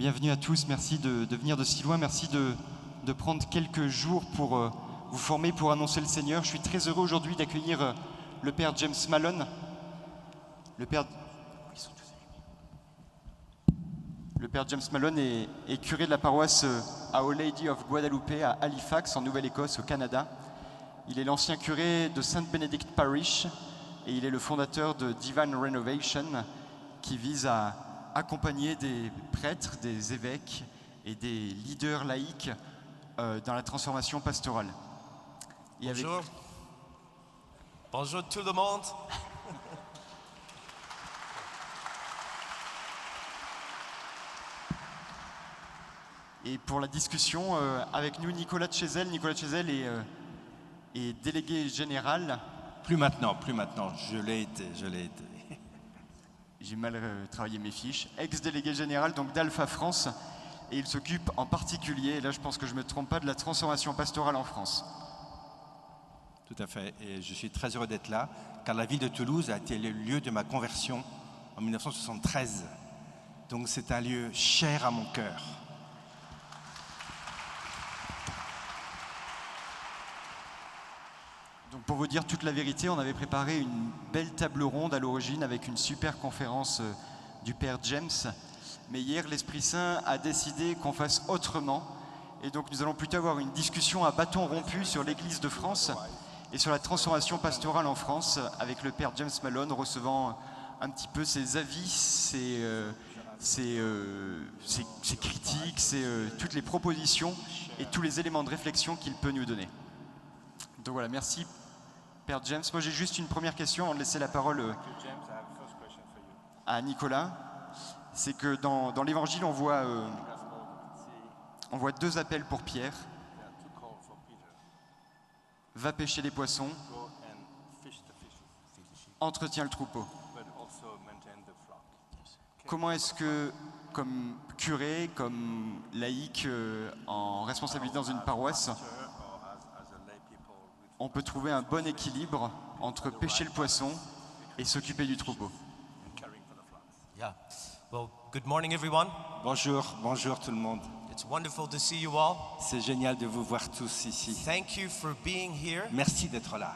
Bienvenue à tous, merci de venir de si loin, merci de prendre quelques jours pour vous former, pour annoncer le Seigneur. Je suis très heureux aujourd'hui d'accueillir le Père James Malone. Le Père James Malone est curé de la paroisse Our Lady of Guadalupe à Halifax, en Nouvelle-Écosse, au Canada. Il est l'ancien curé de St. Benedict Parish et il est le fondateur de Divine Renovation qui vise à accompagner des prêtres, des évêques et des leaders laïcs dans la transformation pastorale. Et Bonjour. Bonjour tout le monde. Et pour la discussion, avec nous Nicolas Tchezel. Nicolas Tchezel est délégué général. Plus maintenant, je l'ai été. J'ai mal travaillé mes fiches. Ex-délégué général donc d'Alpha France. Et il s'occupe en particulier, et là je pense que je ne me trompe pas, de la transformation pastorale en France. Tout à fait. Et je suis très heureux d'être là, car la ville de Toulouse a été le lieu de ma conversion en 1973. Donc c'est un lieu cher à mon cœur. Donc pour vous dire toute la vérité, on avait préparé une belle table ronde à l'origine avec une super conférence du Père James. Mais hier, l'Esprit Saint a décidé qu'on fasse autrement. Et donc nous allons plutôt avoir une discussion à bâton rompu sur l'Église de France et sur la transformation pastorale en France avec le Père James Malone recevant un petit peu ses avis, ses critiques, toutes les propositions et tous les éléments de réflexion qu'il peut nous donner. Donc voilà, merci Père James. Moi j'ai juste une première question avant de laisser la parole à Nicolas. C'est que dans l'Évangile on voit deux appels pour Pierre. Va pêcher les poissons, entretiens le troupeau. Comment est-ce que, comme curé, comme laïc en responsabilité dans une paroisse, on peut trouver un bon équilibre entre pêcher le poisson et s'occuper du troupeau? Yeah. Well, good morning everyone. Bonjour tout le monde. It's wonderful to see you all. C'est génial de vous voir tous ici. Thank you for being here. Merci d'être là.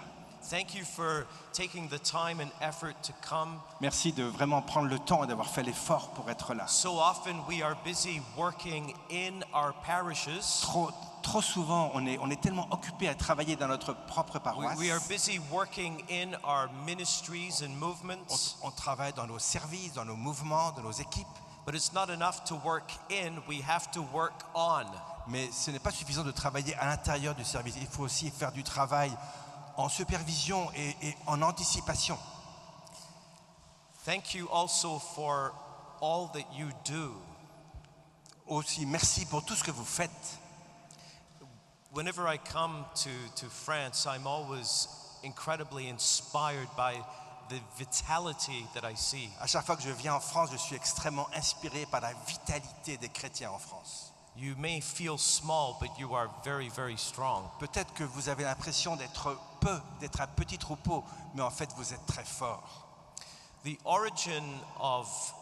Thank you for taking the time and effort to come. Merci de vraiment prendre le temps et d'avoir fait l'effort pour être là. So often we are busy working in our parishes. Trop souvent, on est tellement occupé à travailler dans notre propre paroisse. We are busy working in our ministries and movements. On travaille dans nos services, dans nos mouvements, dans nos équipes. But it's not enough to work in, we have to work on. Mais ce n'est pas suffisant de travailler à l'intérieur du service. Il faut aussi faire du travail en supervision et en anticipation. Thank you also for all that you do. Aussi, merci pour tout ce que vous faites. Whenever I come to France, I'm always incredibly inspired by the vitality that I see. À chaque fois que je viens en France, je suis extrêmement inspiré par la vitalité des chrétiens en France. You may feel small, but you are very, very strong. Peut-être que vous avez l'impression d'être un petit troupeau, mais en fait vous êtes très fort. The origin of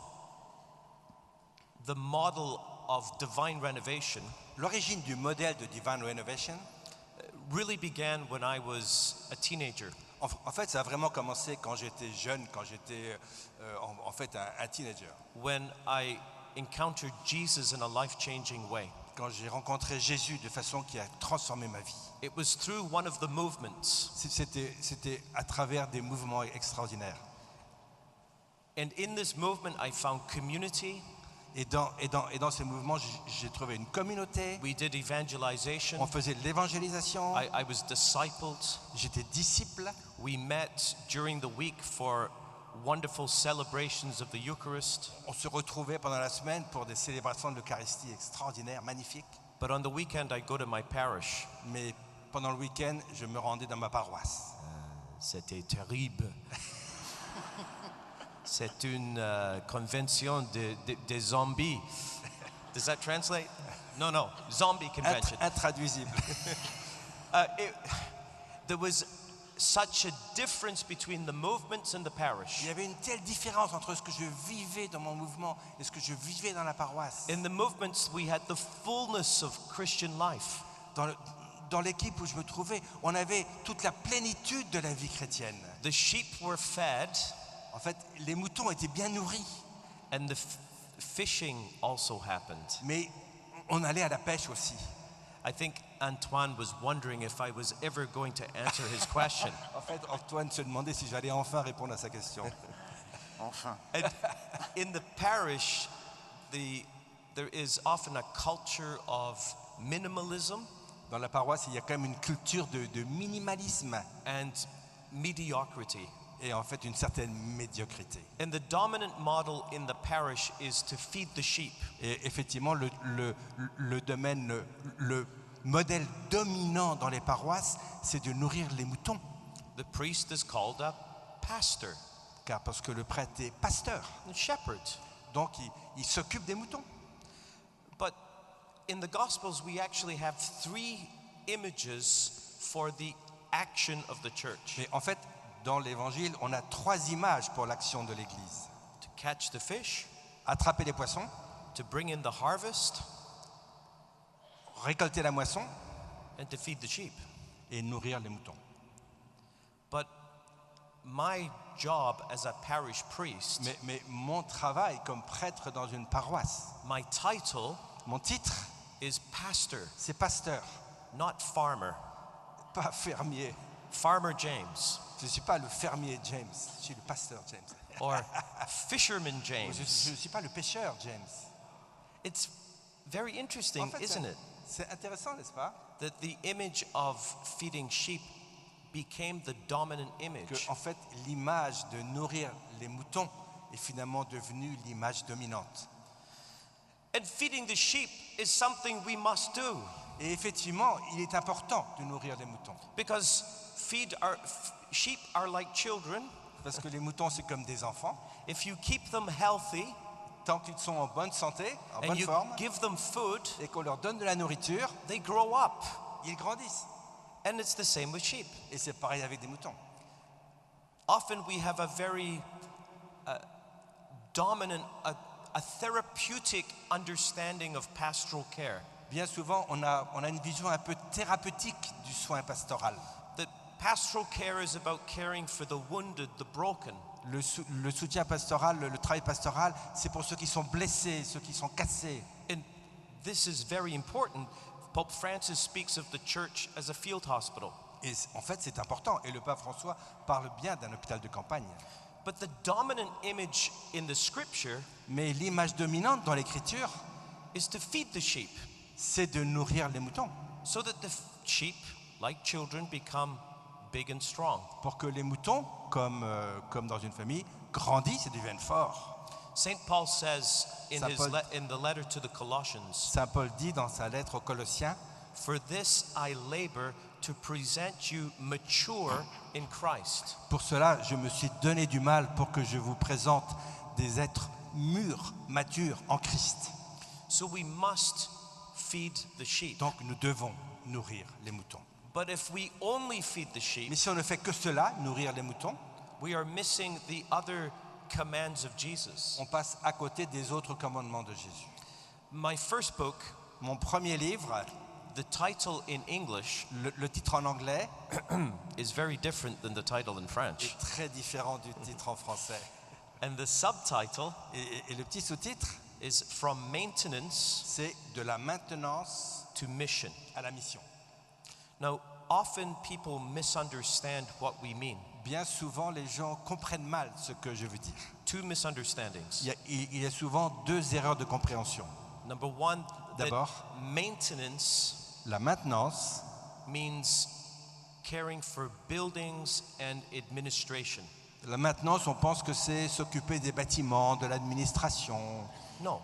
the model of divine renovation L'origine du modèle de Divine Renovation really began when I was a teenager. En fait, ça a vraiment commencé quand j'étais jeune, quand j'étais en fait un teenager. When I encountered Jesus in a life-changing way. Quand j'ai rencontré Jésus de façon qui a transformé ma vie. It was through one of the movements. C'était à travers des mouvements extraordinaires. And in this movement, I found community. Et dans ces mouvements, j'ai trouvé une communauté. We did evangelization. On faisait de l'évangélisation. I was discipled. J'étais disciple. We met during the week for wonderful celebrations of the Eucharist. On se retrouvait pendant la semaine pour des célébrations de l'Eucharistie extraordinaires, magnifiques. But on the weekend, I go to my parish. Mais pendant le week-end, je me rendais dans ma paroisse. C'était terrible. C'est une convention de zombies. Does that translate? No, zombie convention. Intraduisible. There was such a difference between the movements and the parish. Il y avait une telle différence entre ce que je vivais dans mon mouvement et ce que je vivais dans la paroisse. In the movements, we had the fullness of Christian life. Dans l'équipe où je me trouvais, on avait toute la plénitude de la vie chrétienne. The sheep were fed, En fait, les moutons étaient bien nourris, and the fishing also happened. mais on allait à la pêche aussi. I think Antoine was wondering if I was ever going to answer his question. En fait, Antoine se demandait si j'allais enfin répondre à sa question. Enfin. And in the parish, there is often a culture of minimalism Dans la paroisse, il y a quand même une culture de minimalisme and mediocrity. et en fait une certaine médiocrité. And the dominant model in the parish is to feed the sheep. Et effectivement, le domaine, le modèle dominant dans les paroisses, c'est de nourrir les moutons. The priest is called a pastor, Parce que le prêtre est pasteur, a shepherd. donc il s'occupe des moutons. But in the Gospels, we actually have 3 images for the action of the church: Mais en fait, dans l'Évangile, on a 3 images pour l'action de l'Église. to catch the fish, Attraper les poissons, to bring in the harvest, récolter la moisson and to feed the sheep. et nourrir les moutons. But my job as a parish priest, Mais mon travail comme prêtre dans une paroisse, my title mon titre, is pastor, c'est pasteur, not farmer. pas fermier. Farmer James Je ne suis pas le fermier James, je suis le pasteur James. or fisherman Je James. ne suis pas le pêcheur James. It's very interesting, En fait, isn't it, c'est intéressant, n'est-ce pas? that the image of feeding sheep became the dominant Que image. en fait, l'image de nourrir les moutons est finalement devenue l'image dominante. And feeding the sheep is something we must do, Et effectivement, il est important de nourrir les moutons. because sheep are like children. Parce que les moutons, c'est comme des enfants. If you keep them healthy Tant qu'ils sont en bonne santé, en and bonne you forme, give them food, et qu'on leur donne de la nourriture, they grow up. ils grandissent. And it's the same with sheep. Et c'est pareil avec des moutons. Often we have a very dominant, a therapeutic understanding of pastoral care. Bien souvent, on a une vision un peu thérapeutique du soin pastoral. That pastoral care is about caring for the wounded, the broken. Le soutien pastoral, le travail pastoral, c'est pour ceux qui sont blessés, ceux qui sont cassés. And this is very important. Pope Francis speaks of the church as a field hospital. Et en fait, c'est important. Et le pape François parle bien d'un hôpital de campagne. But the dominant image in the scripture Mais l'image dominante dans l'Écriture, is to feed the sheep, c'est de nourrir les moutons. so that the sheep, like children, become big and strong. Pour que les moutons, comme dans une famille, grandissent et deviennent forts. St. Paul says in Saint Paul- in the letter to the Colossians, Saint Paul dit dans sa lettre aux Colossiens, "For this I labor to present you mature in Christ." pour cela, je me suis donné du mal pour que je vous présente des êtres mûrs, matures en Christ. So we must feed the sheep. Donc nous devons nourrir les moutons. But if we only feed the sheep, Mais si on ne fait que cela, nourrir les moutons, we are missing the other commands of Jesus. on passe à côté des autres commandements de Jésus. My first book, Mon premier livre, the title in English le titre en anglais, is very different than the title in French. est très différent du titre en français. And the subtitle Et le petit sous-titre, is From Maintenance c'est de la maintenance to Mission. à la mission. Now, often people misunderstand what we mean. Bien souvent, les gens comprennent mal ce que je veux dire. 2 misunderstandings. Il y a souvent 2 erreurs de compréhension. Number one, that D'abord, maintenance la maintenance, means caring for buildings and administration. la maintenance, on pense que c'est s'occuper des bâtiments, de l'administration. No.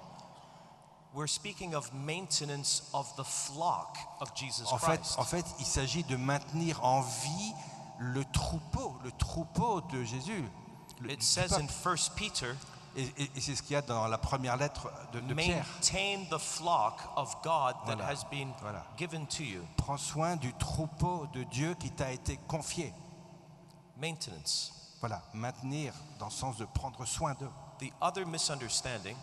We're speaking of maintenance of the flock of Jesus En Christ. fait, il s'agit de maintenir en vie le troupeau de Jésus. It says in 1 Peter, Et c'est ce qu'il y a dans la première lettre de Pierre. maintain the flock of God that Voilà. has been Voilà. given to you. Prends soin du troupeau de Dieu qui t'a été confié. maintenance. Voilà, maintenir dans le sens de prendre soin d'eux. The other misunderstanding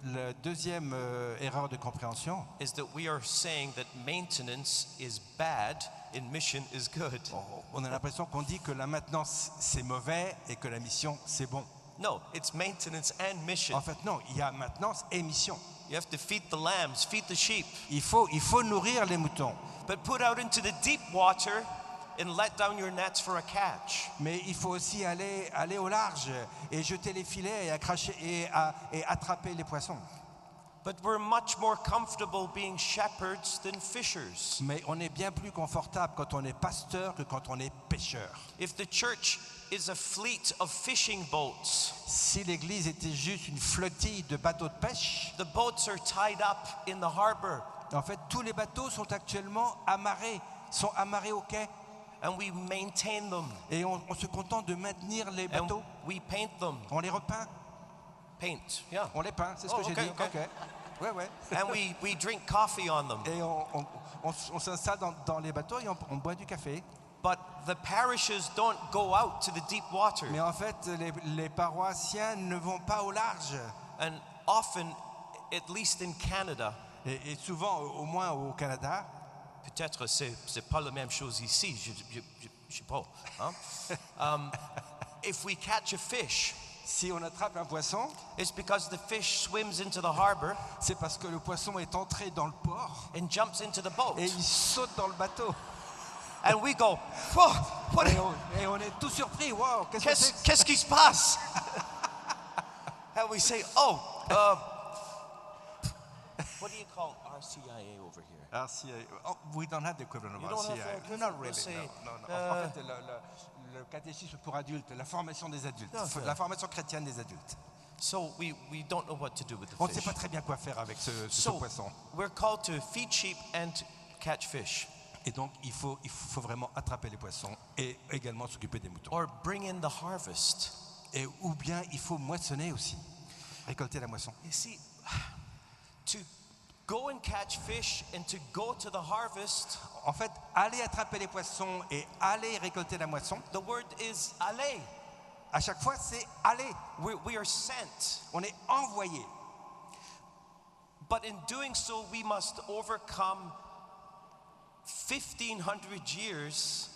La deuxième erreur de compréhension, is that we are saying that maintenance is bad and mission is good. on a l'impression qu'on dit que la maintenance c'est mauvais et que la mission c'est bon. No, it's maintenance and mission. En fait non, il y a maintenance et mission. You have to feed the lambs, feed the sheep, Il faut nourrir les moutons, but put out into the deep water and let down your nets for a catch. mais il faut aussi aller au large et jeter les filets et attraper les poissons. But we're much more comfortable being shepherds than fishers. Mais on est bien plus confortable quand on est pasteur que quand on est pêcheur. If the church is a fleet of fishing boats, Si l'église était juste une flottille de bateaux de pêche, the boats are tied up in the harbor en fait tous les bateaux sont actuellement amarrés au quai and we maintain them et on se contente de maintenir les and bateaux. we paint them. On les repeint, Paint, yeah. on les peint, c'est ce Oh, que j'ai okay, dit. okay. Ok. Ouais. And we drink coffee on them. Et on s'installe dans les bateaux et on boit du café. But the parishes don't go out to the deep water. Mais en fait, les paroissiens ne vont pas au large. And often, at least in Canada, Et souvent, au moins au Canada, peut-être c'est pas la même chose ici, je sais pas. Hein? If we catch a fish, si on attrape un poisson, it's because the fish swims into the harbor c'est parce que le poisson est entré dans le port and jumps into the boat. et il saute dans le bateau. And we go, whoa, what Et on est tout surpris. Wow, qu'est-ce que c'est que qu'est-ce qui se passe? And we say, oh, what do you call RCIA over here? RCIA. Oh, we don't have the equivalent of You don't have RCIA. the Not really. we'll say, No. En fait, le catéchisme pour adultes, la formation des adultes, Okay. la formation chrétienne des adultes. So we don't know what to do with the On ne sait fish. pas très bien quoi faire avec ce So poisson. we're called to feed sheep and to catch fish, Et donc, il faut vraiment attraper les poissons et également s'occuper des moutons. or bring in the harvest. Et ou bien, il faut moissonner aussi, récolter la moisson. You see, to go and catch fish and to go to the harvest, En fait, aller attraper les poissons et aller récolter la moisson, the word is aller. à chaque fois, c'est aller. We are sent. On est envoyé. But in doing so, we must overcome 1,500 years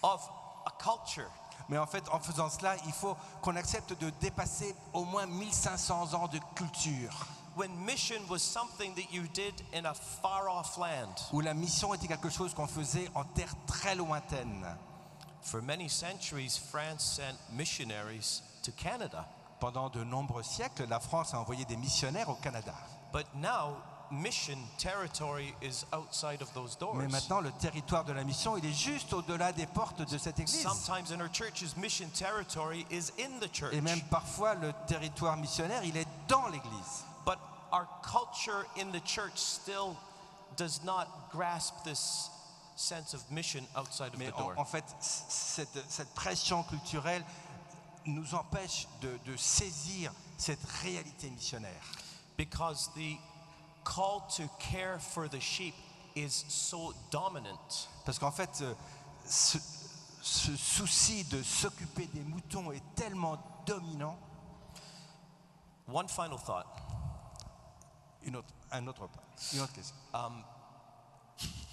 of a culture. Mais en fait, en faisant cela, il faut qu'on accepte de dépasser au moins 1500 ans de culture, When mission was something that you did in a far-off land. où la mission était quelque chose qu'on faisait en terre très lointaine. For many centuries, France sent missionaries to Canada. Pendant de nombreux siècles, la France a envoyé des missionnaires au Canada. But now, mission territory is outside of those doors. Mais maintenant, le territoire de la mission, il est juste au-delà des portes de cette église. Sometimes in our churches, mission territory is in the church. Et même parfois, le territoire missionnaire, il est dans l'église. But our culture in the church still does not grasp this sense of mission outside of Mais the door. en fait, cette pression culturelle nous empêche de saisir cette réalité missionnaire. Because the call to care for the sheep is so dominant. Parce qu'en fait, ce souci de s'occuper des moutons est tellement dominant. One final thought. Une autre question.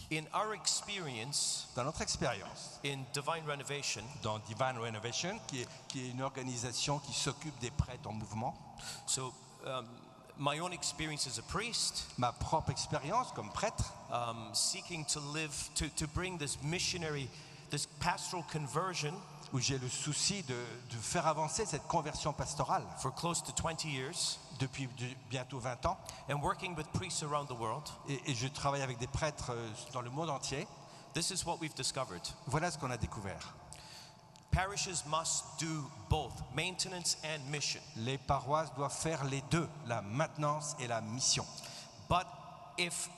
In our experience Dans notre expérience, in Divine Renovation, dans Divine Renovation, qui est une organisation qui s'occupe des prêtres en mouvement, so my own experience as a priest, ma propre expérience comme prêtre, seeking to live, to bring this missionary, this pastoral conversion où j'ai le souci de faire avancer cette conversion pastorale for close to 20 years, depuis bientôt 20 ans, and working with priests around the world, et je travaille avec des prêtres dans le monde entier. this is what we've discovered. Voilà ce qu'on a découvert. Parishes must do both maintenance and mission. Les paroisses doivent faire les deux, la maintenance et la mission. But if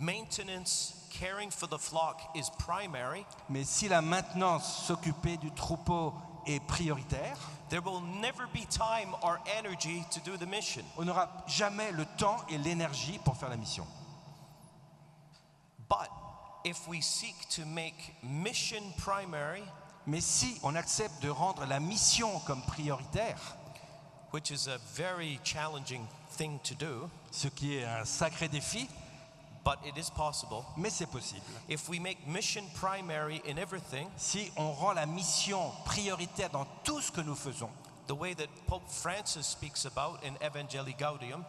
maintenance, caring for the flock is primary, Mais si la maintenance, s'occuper du troupeau est prioritaire, there will never be time or energy to do the mission. on n'aura jamais le temps et l'énergie pour faire la mission. But if we seek to make mission primary, Mais si on accepte de rendre la mission comme prioritaire, which is a very challenging thing to do, ce qui est un sacré défi, but it is possible. mais c'est possible. If we make mission primary in everything, Si on rend la mission prioritaire dans tout ce que nous faisons, the way that Pope Francis speaks about in Evangelii Gaudium,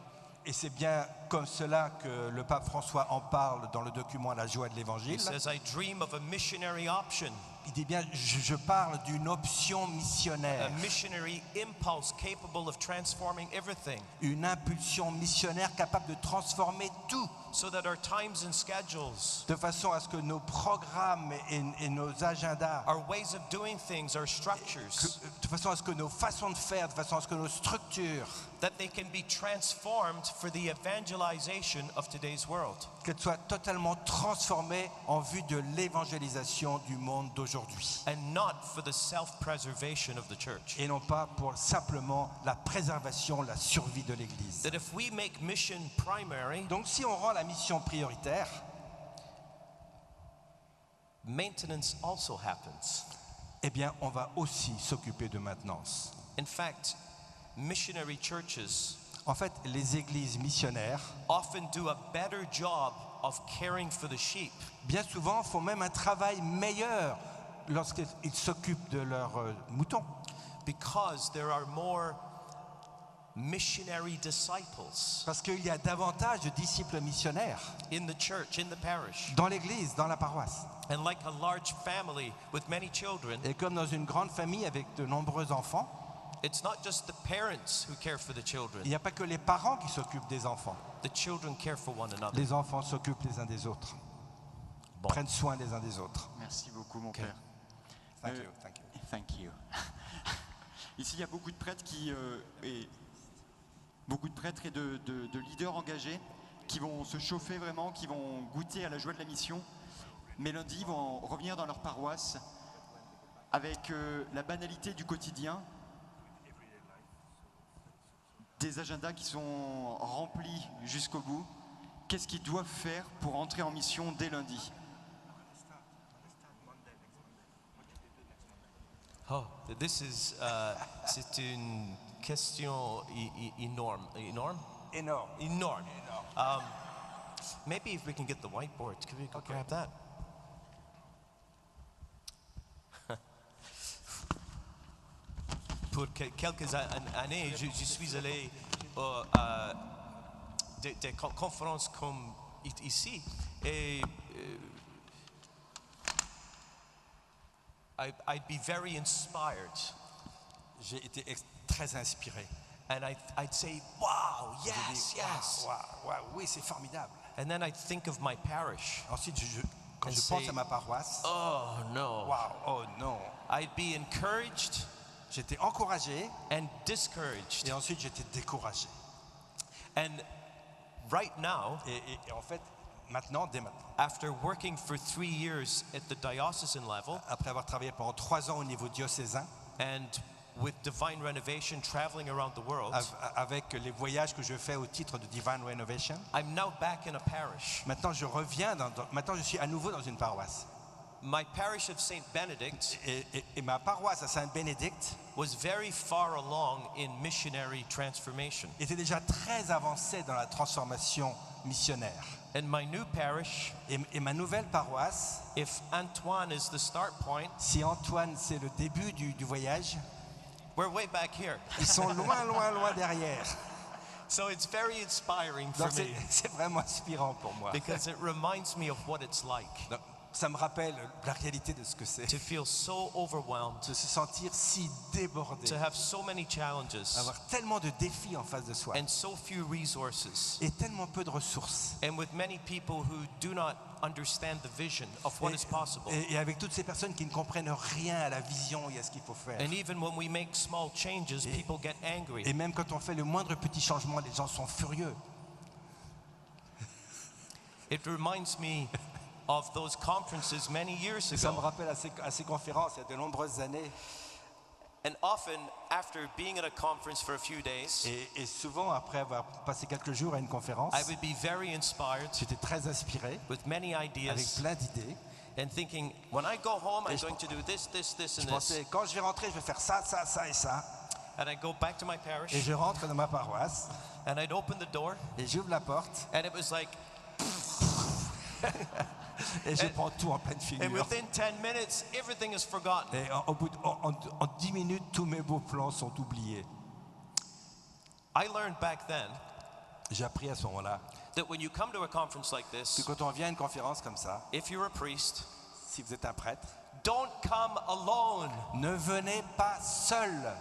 et c'est bien comme cela que le pape François en parle dans le document La joie de he l'Évangile, says, I dream of a missionary option, il dit bien, je parle d'une option a missionnaire, missionary impulse capable of transforming everything, une impulsion missionnaire capable de transformer tout, so that our times and schedules, de façon à ce que nos programmes et nos agendas, our ways of doing things, our structures, de façon à ce que nos façons de faire, de façon à ce que nos structures, that they can be transformed for the evangelization of today's world. qu'elles soient totalement transformées en vue de l'évangélisation du monde d'aujourd'hui. And not for the self-preservation of the church. Et non pas pour simplement la préservation, la survie de l'Église. That if we make mission primary, Donc si on rend la mission prioritaire, maintenance also happens. eh bien on va aussi s'occuper de maintenance. In fact, missionary churches En fait, les églises missionnaires, often do a better job of caring for the sheep bien souvent, font même un travail meilleur lorsqu'ils s'occupent de leurs moutons. because there are more missionary disciples Parce qu'il y a davantage de disciples missionnaires in the church, in the parish. dans l'église, dans la paroisse. And like a large family with many children, Et comme dans une grande famille avec de nombreux enfants, it's not just the parents who care for the il children. n'y a pas que les parents qui s'occupent des enfants. The children care for one another. Les enfants s'occupent les uns des autres, Bon. prennent soin les uns des autres. Merci beaucoup, mon Ok. père. Thank Euh, you, thank you. Thank you. Ici, il y a beaucoup de prêtres et de leaders engagés qui vont se chauffer vraiment, qui vont goûter à la joie de la mission. Mais lundi, ils vont revenir dans leur paroisse avec la banalité du quotidien, des agendas qui sont remplis jusqu'au bout. Qu'est-ce qu'ils doivent faire pour entrer en mission dès lundi? Oh, c'est une question énorme. Énorme. Enorme. Maybe if we can get the whiteboard, can we go grab that? Pour quelques années, je suis allé à des conférences comme ici et I'd be very inspired. J'ai été très inspiré. And I'd say, wow, J'ai yes, dit, yes. waouh, oui, c'est formidable. And then I'd think of my parish. Ensuite, quand And je say, pense à ma paroisse, Oh no. waouh, oh non. I'd be encouraged J'étais encouragé and discouraged. et ensuite j'étais découragé. And right now, Et en fait, maintenant, dès maintenant, after working for 3 years at the diocesan level après avoir travaillé pendant 3 ans au niveau diocésain, and with Divine Renovation traveling around the world, avec les voyages que je fais au titre de Divine Renovation, I'm now back in a parish. maintenant je reviens, maintenant je suis à nouveau dans une paroisse. My parish of Saint Benedict Et ma paroisse à Saint-Bénédicte was very far along in missionary transformation. était déjà très avancée dans la transformation missionnaire. And my new parish, Et ma nouvelle paroisse, if Antoine is the start point, si Antoine c'est le début du voyage, we're way back here. ils sont loin, loin, loin derrière. So it's very inspiring for Donc me c'est vraiment inspirant pour moi. because it reminds me of what it's like Donc, ça me rappelle la réalité de ce que c'est. to feel so overwhelmed, De se sentir si débordé, to have so many challenges avoir tellement de défis en face de soi and so few resources, et tellement peu de ressources. and with many people who do not understand the vision of what is possible. Et avec toutes ces personnes qui ne comprennent rien à la vision et à ce qu'il faut faire. And even when we make small changes, people get angry. Et même quand on fait le moindre petit changement, les gens sont furieux. It reminds me of those conferences many years Ça me ago. rappelle à ces conférences il y a de nombreuses années. And often, after being at a conference for a few days, Et souvent, après avoir passé quelques jours à une conférence, I would be very inspired j'étais très inspiré, with many avec ideas. plein d'idées. and thinking, when I go home, I'm Et je going to do this, this, this, Je and this. pensais, quand je vais rentrer, je vais faire ça, ça, ça et ça. And I go back to my Et parish, je rentre dans ma paroisse and I'd open the door, et j'ouvre la porte and it was like, et je prends tout en pleine and figure. within 10 minutes, everything is forgotten. Et en 10 minutes, tous mes beaux plans sont oubliés. I learned back then J'ai appris à ce moment-là that when you come to a conference like que this, quand on vient à une conférence comme ça, if you're a priest, si vous êtes un prêtre, don't come alone. ne venez pas seul.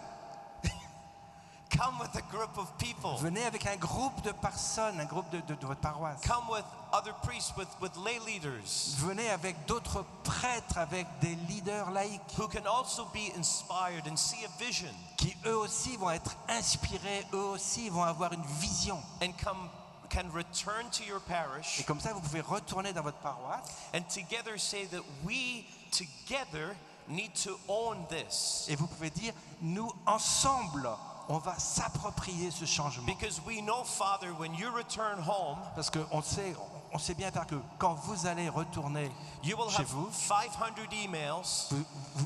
Come with a group of people. Venez avec un groupe de personnes, un groupe de votre paroisse. Come with other priests, with lay leaders Venez avec d'autres prêtres, avec des leaders laïcs who can also be inspired and see a vision qui eux aussi vont être inspirés, eux aussi vont avoir une vision. and can return to your Et parish comme ça, vous pouvez retourner dans votre paroisse and together say that we together need to own this. et vous pouvez dire, nous ensemble, on va s'approprier ce changement. Because we know, Father, when you return home, Parce qu'on sait bien faire que quand vous allez retourner you will chez have vous, 500 emails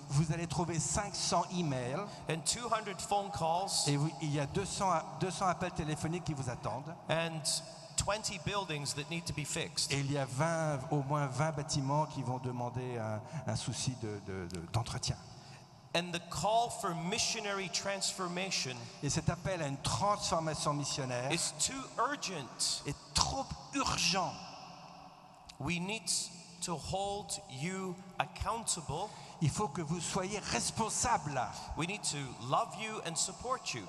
vous allez trouver 500 emails and 200 phone calls et il y a 200 appels téléphoniques qui vous attendent. and 20 buildings that need to be fixed. Et il y a au moins 20 bâtiments qui vont demander un souci d'entretien. And the call for missionary transformation Et cet appel à une transformation missionnaire is too urgent. est trop urgent. We need to hold you accountable. Il faut que vous soyez responsables. We need to love you and support you.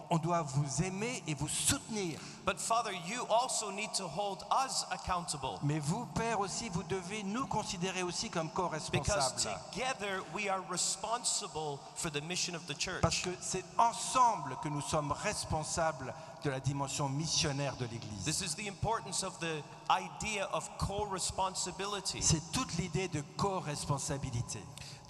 On doit vous aimer et vous soutenir. But Father, you also need to hold us accountable. Mais vous, Père, aussi, vous devez nous considérer aussi comme Because co-responsables. together we are responsible for the mission of the Parce church. que c'est ensemble que nous sommes responsables de la dimension missionnaire de l'Église. This is the importance of the idea of co-responsibility. C'est toute l'idée de co-responsabilité.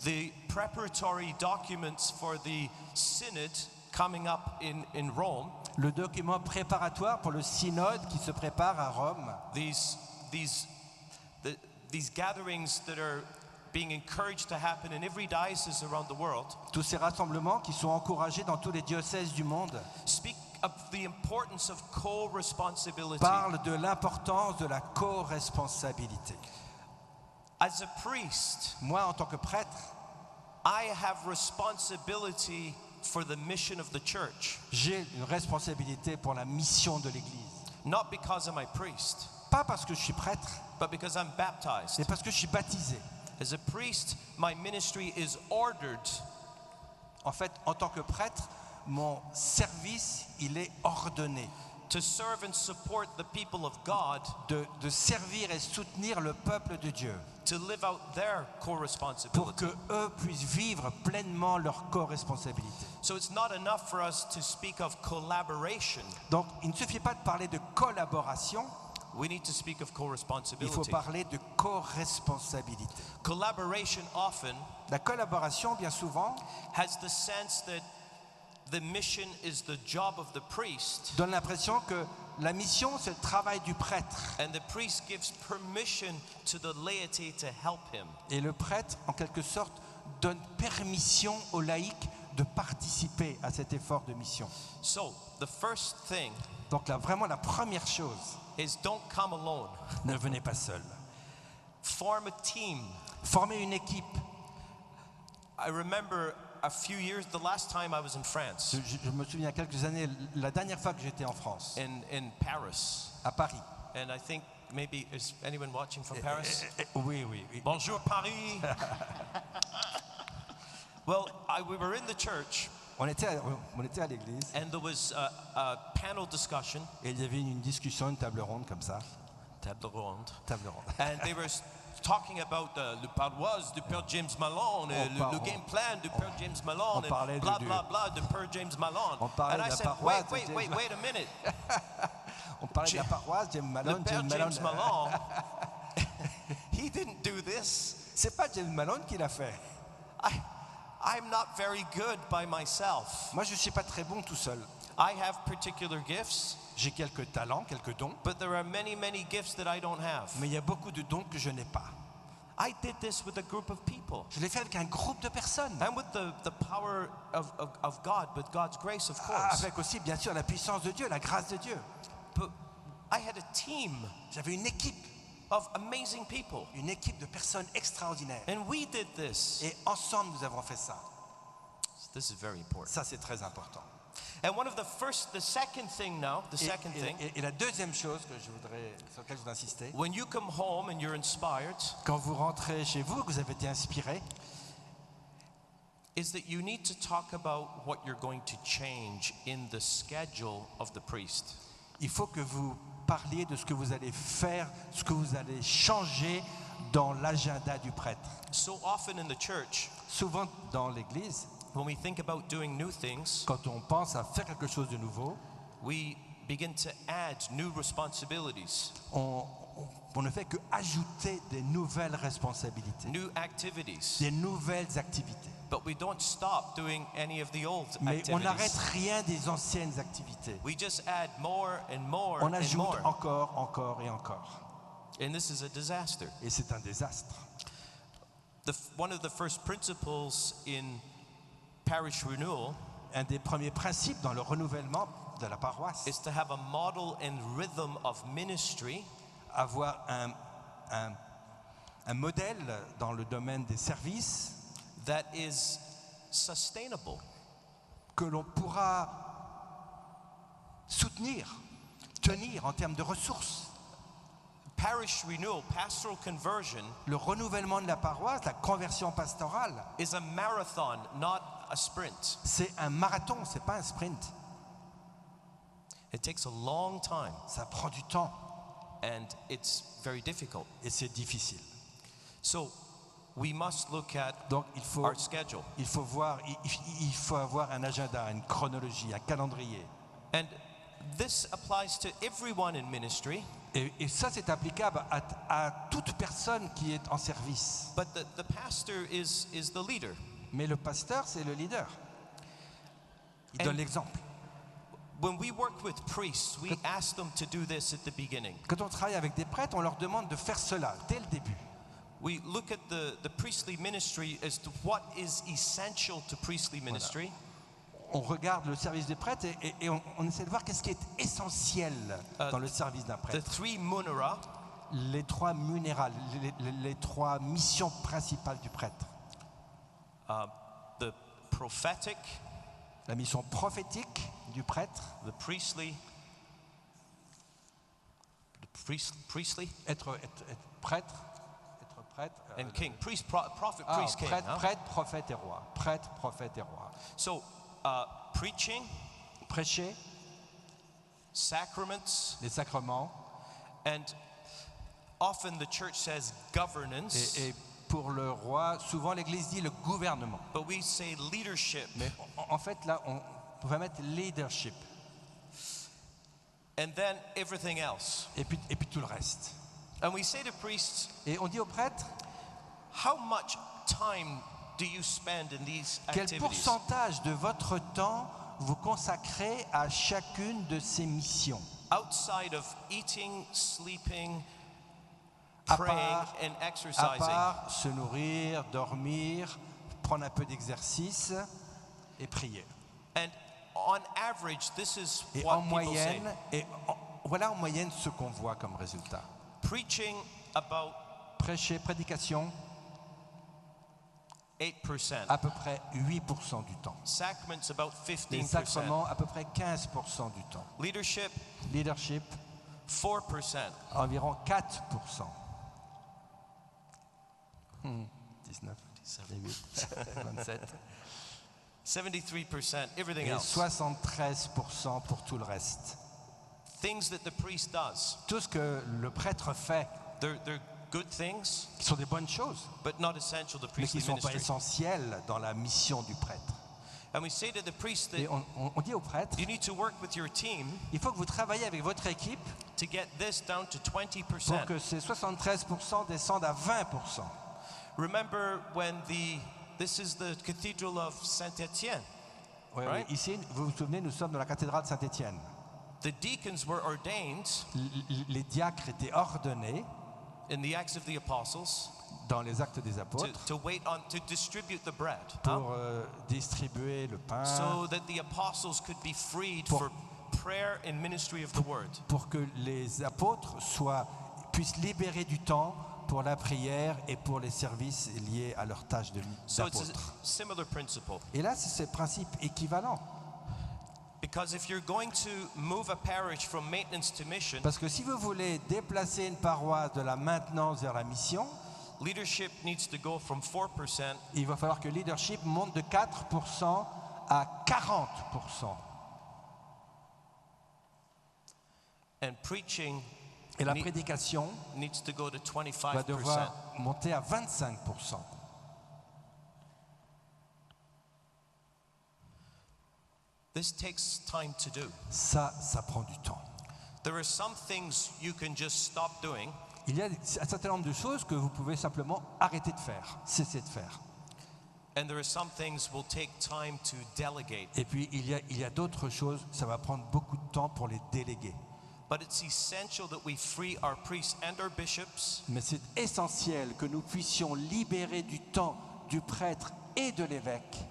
The preparatory documents for the synod coming up in Rome, Le document préparatoire pour le synode qui se prépare à Rome, these gatherings that are being encouraged to happen in every diocese around the world, tous ces rassemblements qui sont encouragés dans tous les diocèses du monde, speak of the importance of co-responsibility. parlent de l'importance de la co-responsabilité. As a priest, Moi, en tant que prêtre, I have responsibility for the mission of the church, j'ai une responsabilité pour la mission de l'Église. not because I'm a priest, Pas parce que je suis prêtre, but because I'm baptized. mais parce que je suis baptisé. As a priest, my ministry is ordered. En fait, en tant que prêtre, mon service, il est ordonné. To serve and support the people of God, De servir et soutenir le peuple de Dieu to live out their pour co-responsibility. que eux puissent vivre pleinement leur co-responsabilité. So it's not enough for us to speak of collaboration. Donc, il ne suffit pas de parler de collaboration, We need to speak of il faut co-responsibility. parler de co-responsabilité. Collaboration often La collaboration, bien souvent, has the sense that the mission is the job of the priest, donne l'impression que la mission, c'est le travail du prêtre. and the priest gives permission to the laity to help him. Et le prêtre, en quelque sorte, donne permission aux laïcs de participer à cet effort de mission. So the first thing Donc là, vraiment, la première chose, is don't come alone. ne venez pas seul. Form a team. Formez une équipe. I remember a few years, the last time I was in France, Je me souviens, il y a quelques années, la dernière fois que j'étais en France, in Paris, à Paris. and I think maybe, is anyone watching from Paris? Oui, oui, oui. Bonjour Paris. Well, we were in the church, On était à l'église and there was a panel discussion, et il y avait une discussion, une table ronde comme ça. table ronde, Table ronde. and they were talking about le paroisse du Père James Malone, le game plan du Père James Malone, parlait and de- blah blah blah du Père James Malone. On parlait And I de la said, paroisse de wait James a minute. On parlait de la paroisse, James Le Malone. Père James James Malone. Malone, he didn't do this. C'est pas James Malone qui l'a fait. I'm not very good by myself. Moi, je suis pas très bon tout seul. I have particular gifts, J'ai quelques talents, quelques dons, but there are many, many gifts that I don't have. mais il y a beaucoup de dons que je n'ai pas. I did this with a group of people. Je l'ai fait avec un groupe de personnes. And with the power of God, with God's grace, of course. Avec aussi, bien sûr, la puissance de Dieu, la grâce de Dieu. But I had a team J'avais une équipe de personnes extraordinaires. And we did this. Et ensemble, nous avons fait ça. This is very important. Ça, c'est très important. And the second thing now, Et la deuxième chose sur laquelle je voudrais insister, when you come home and you're inspired, quand vous rentrez chez vous, que vous avez été inspiré, is that you need to talk about what you're going to change in the schedule of the priest. il faut que vous parliez de ce que vous allez faire, ce que vous allez changer dans l'agenda du prêtre. So often in the church, Souvent dans l'Église, when we think about doing new things, quand on pense à faire quelque chose de nouveau, we begin to add new responsibilities, on ne fait que ajouter des nouvelles responsabilités, new activities, des nouvelles activités. but we don't stop doing any of the old Mais on n'arrête activities. rien des anciennes activités. We just add more and more On and ajoute more. encore et encore. And this is a disaster. Et c'est un désastre. One of the first principles in parish renewal Un des premiers principes dans le renouvellement de la paroisse, is to have a model and rhythm of ministry avoir un modèle dans le domaine des services that is sustainable. que l'on pourra soutenir, tenir en termes de ressources. Parish renewal, pastoral conversion, Le renouvellement de la paroisse, la conversion pastorale, is a marathon, not a sprint. c'est un marathon, c'est pas un sprint. It takes a long time Ça prend du temps and it's very difficult. et c'est difficile. So we must look at Donc il faut our schedule. avoir un agenda, une chronologie, un calendrier. And this applies to everyone in ministry, Et ça, c'est applicable à toute personne qui est en service. but the pastor is the leader. Mais le pasteur, c'est le leader. Il donne l'exemple. When we work with priests, we ask them to do this at the beginning. Quand on travaille avec des prêtres, on leur demande de faire cela dès le début. We look at the priestly ministry as to what is essential to priestly ministry. On regarde le service des prêtres et on essaie de voir qu'est-ce qui est essentiel dans le service d'un The prêtre. three munera, Les trois munérales, les trois missions principales du prêtre. the prophetic, La mission prophétique du prêtre, the priestly, être prêtre, and king. Priest, prophet, priest, king. prêtre, Huh? prêtre, prophète et roi. Prêtre, prophète et roi. So, preaching, Prêcher, sacraments, les sacrements, and often the church says governance, et pour le roi, souvent l'Église dit le gouvernement. but we say leadership. Mais en fait, là, on va mettre leadership And then everything else. et puis tout le reste. And we say to priests, Et on dit aux prêtres, how much time do you spend in these quel activities? pourcentage de votre temps vous consacrez à chacune de ces missions? Outside of eating, sleeping, À praying, part- and À exercising. part se nourrir, dormir, prendre un peu d'exercice et prier. And on average, this is Et what en people say. moyenne, voilà en moyenne ce qu'on voit comme résultat. Preaching about Prêcher, prédication, 8%. à peu près 8% du temps. Sacraments about Les 15%. sacrements, à peu près 15% du temps. Leadership, Leadership, 4%. environ 4%. 19, 18, 27. 73%, everything Et else. 73% pour tout le reste. Things that the priest does. Tout ce que le prêtre fait, They're good things, qui sont des bonnes choses, but not essential to mais qui priestly ne sont pas ministry. essentielles dans la mission du prêtre. And we say to the priest Et that on dit au prêtre, you need to work with your team il faut que vous travaillez avec votre équipe to get this down to pour 20%. que ces 73% descendent à 20%. Remember when this is the cathedral of Saint-Étienne. Ouais, Right. oui. Ici, vous vous souvenez, nous sommes dans la cathédrale Saint-Étienne. The deacons were ordained Les diacres étaient ordonnés in the Acts of the Apostles. dans les Actes des Apôtres to distribute the bread, pour distribuer le pain, so that the apostles could be freed Pour- for prayer and ministry of the word. pour que les apôtres puissent libérer du temps pour la prière et pour les services liés à leur tâche So it's a d'apôtre. similar principle. Et là, c'est ce principe équivalent. Because if you're going to move a parish from maintenance to mission, Parce que si vous voulez déplacer une paroisse de la maintenance vers la mission, leadership needs to go from 4% il va falloir que le leadership monte de 4% à 40%. and preaching Et la ne- prédication needs to go to va 25%. devoir monter à 25%. This takes time to do. Ça prend du temps. There are some things you can just stop doing, Il y a un certain nombre de choses que vous pouvez simplement arrêter de faire, cesser de faire. and there are some things will take time to delegate. Et puis il y a d'autres choses, ça va prendre beaucoup de temps pour les déléguer. But it's essential that we free our priests and our bishops Mais c'est essentiel que nous puissions libérer du temps du prêtre et de l'évêque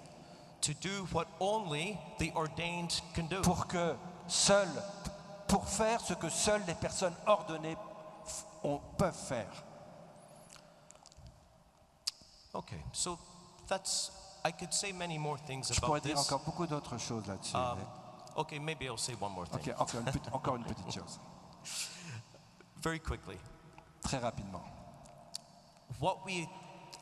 to do what only the ordained can do. pour faire ce que seules les personnes ordonnées peuvent faire. Okay, so I could say many more things Je pourrais about dire this. encore beaucoup d'autres choses là-dessus. Okay, maybe I'll say one more thing. Ok, encore une petite chose, Very quickly. très rapidement. What we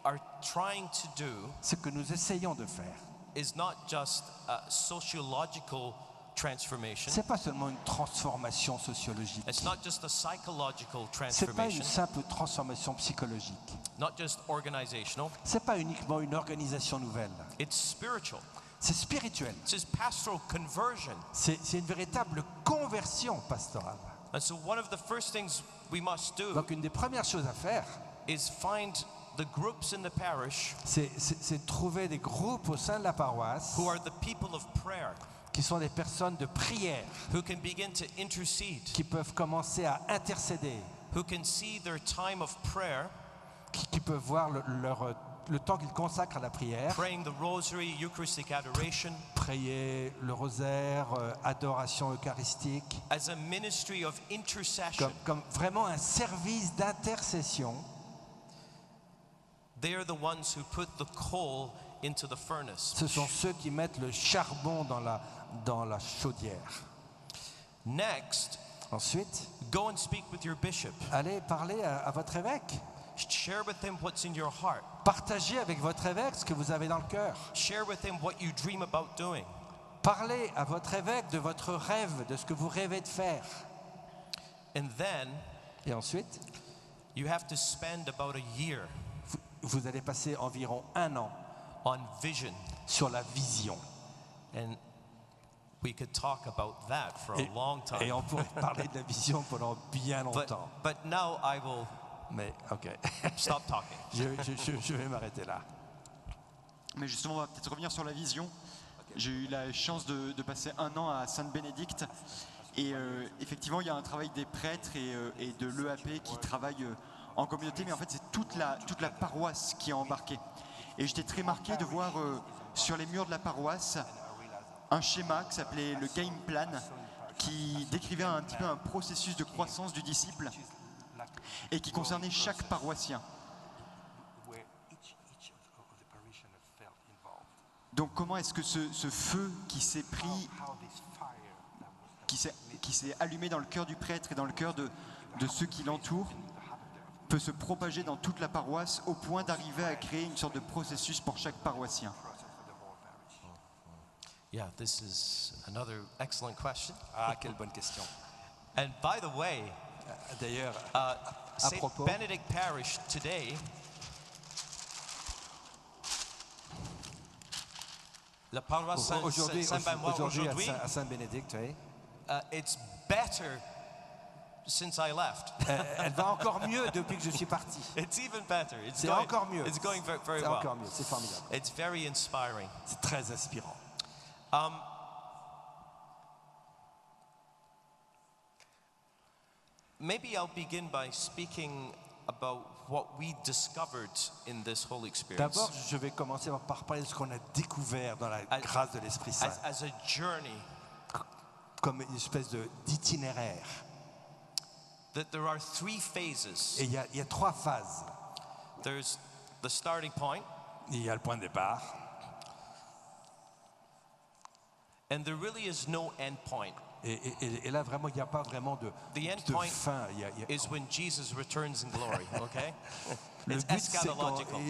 are trying to do Ce que nous essayons de faire, is not just a sociological transformation. c'est pas seulement une transformation sociologique. It's not just a psychological C'est pas une transformation, simple transformation psychologique. not just organizational. C'est pas uniquement une organisation nouvelle. It's spiritual. C'est spirituel. It's just pastoral conversion. C'est une véritable conversion pastorale. And so one of the first things we must do Donc une des premières choses à faire, is find the groups in the parish c'est trouver des groupes au sein de la paroisse who are the people of prayer, qui sont des personnes de prière, who can begin to intercede, qui peuvent commencer à intercéder, who can see their time of prayer, qui peuvent voir le temps qu'ils consacrent à la prière, praying the rosary, Eucharistic adoration, prier le rosaire, adoration eucharistique, as a ministry of intercession. comme vraiment un service d'intercession. They are the ones who put the coal into the furnace. Ce sont ceux qui mettent le charbon dans la chaudière. Next, Ensuite, go and speak with your bishop. allez parler à votre évêque. Share with him what's in your heart. Partagez avec votre évêque ce que vous avez dans le cœur. Share with him what you dream about doing. Parlez à votre évêque de votre rêve, de ce que vous rêvez de faire. And then Et ensuite, you have to spend about a year vous allez passer environ 1 an on vision. sur la vision. And we could talk about that for a Et, long et time. on pourrait parler de la vision pendant bien longtemps. But now I will Mais ok, stop talking. je vais m'arrêter là. Mais justement, on va peut-être revenir sur la vision. J'ai eu la chance de passer 1 an à Sainte-Bénédicte. Et effectivement, il y a un travail des prêtres et de l'EAP qui travaillent en communauté. Mais en fait, c'est toute la paroisse qui est embarquée. Et j'étais très marqué de voir sur les murs de la paroisse un schéma qui s'appelait le Game Plan, qui décrivait un petit peu un processus de croissance du disciple et qui concernait chaque paroissien. Donc comment est-ce que ce feu qui s'est pris, qui s'est allumé dans le cœur du prêtre et dans le cœur de ceux qui l'entourent, peut se propager dans toute la paroisse au point d'arriver à créer une sorte de processus pour chaque paroissien? Yeah, this is another excellent question. Ah, quelle bonne question. And by the way, D'ailleurs, St. propos. Benedict Parish today, la paroisse aujourd'hui Saint-Benoît aujourd'hui, à Saint-Bénédicte, oui, it's better since I left. elle va encore mieux depuis que je suis parti. It's even better. C'est encore mieux. It's going very, very C'est well. encore mieux, c'est formidable. It's very inspiring. C'est très inspirant. Maybe I'll begin by speaking about what we discovered in this whole experience. D'abord, je vais commencer par parler de ce qu'on a découvert dans la grâce de l'Esprit Saint, As a journey, comme une espèce d'itinéraire. that there are 3 phases. Et il y a 3 phases. There's the starting point, Il y a le point de départ, and there really is no end point. et là vraiment, il n'y a pas vraiment de The end point fin. is when Jesus returns in glory, okay? Le It's but, c'est quand, eschatological.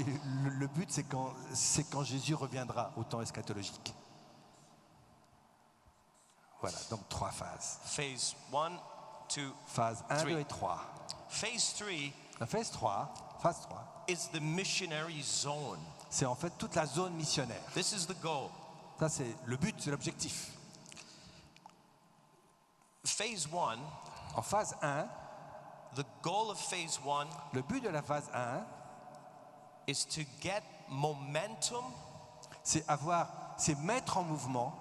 le but, c'est quand Jésus reviendra au temps eschatologique. Voilà, donc 3 phases. Phase 1, 2, Phase 1, 2 3. et 3. Phase 3 La phase 3, is the missionary zone. c'est en fait toute la zone missionnaire. This is the goal. Ça, c'est le but, c'est l'objectif. Phase 1, En phase 1, the goal of phase 1 le but de la phase 1, is to get momentum c'est mettre en mouvement,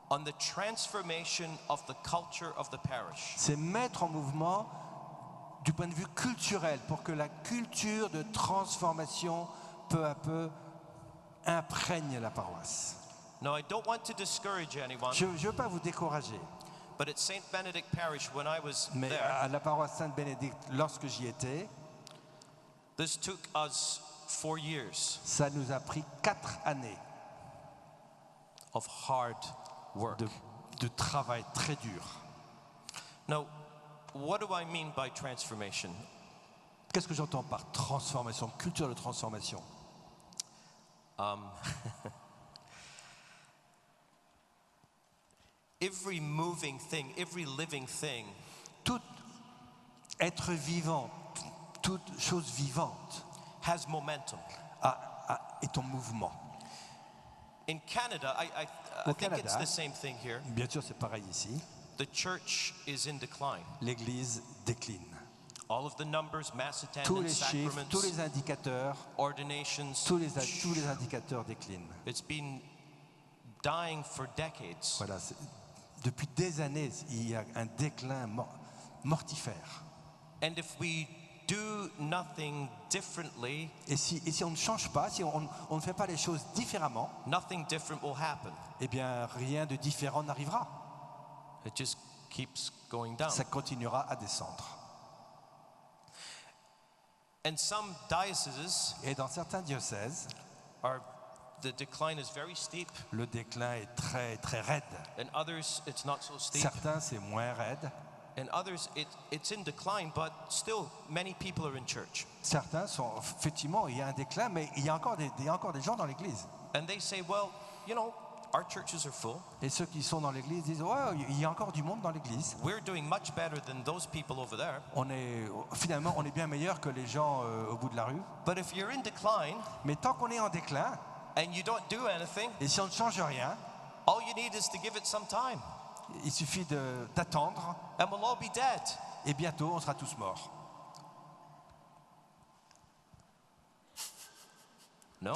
on the transformation of the culture of the parish. c'est mettre en mouvement du point de vue culturel pour que la culture de transformation peu à peu imprègne la paroisse. Now, I don't want to discourage anyone, Je ne veux pas vous décourager, but at St. Benedict Parish, when I was mais there, à la paroisse Sainte-Bénédicte, lorsque j'y étais, this took us 4 years ça nous a pris 4 années of hard work. de travail très dur. Now, what do I mean by transformation? Qu'est-ce que j'entends par transformation, culture de transformation? Every moving thing, every living thing Tout être vivant, toute chose vivante has momentum. est en mouvement. In Canada, I Au think it's Canada. the same thing here. Bien sûr, c'est pareil ici. The church is in decline. L'Église décline. All of the numbers, mass Tous attendance, les chiffres, sacraments, tous les indicateurs, ordinations, tous les indicateurs déclinent. it's been dying for decades. Voilà, depuis des années, il y a un déclin mortifère. And if we do nothing differently, Et si on ne change pas, si on ne fait pas les choses différemment, nothing different will happen. eh bien, rien de différent n'arrivera. It just keeps going down. Ça continuera à descendre. And some dioceses Et dans certains diocèses, the decline is very steep, le déclin est très, très raide. and others it's not so steep. Certains, c'est moins raide. And others, it's in decline, but still many people are in church. Certains sont, effectivement, il y a un déclin, mais il y a encore des gens dans l'église. And they say, well, you know, our churches are full. Et ceux qui sont dans l'église disent, ouais, il y a encore du monde dans l'église. We're doing much better than those people over there. Finalement, on est bien meilleur que les gens au bout de la rue. But if you're in decline Mais tant qu'on est en déclin, and you don't do anything, et si on ne change rien, all you need is to give it some time, il suffit d'attendre, and we'll all be dead. et bientôt, on sera tous morts. No?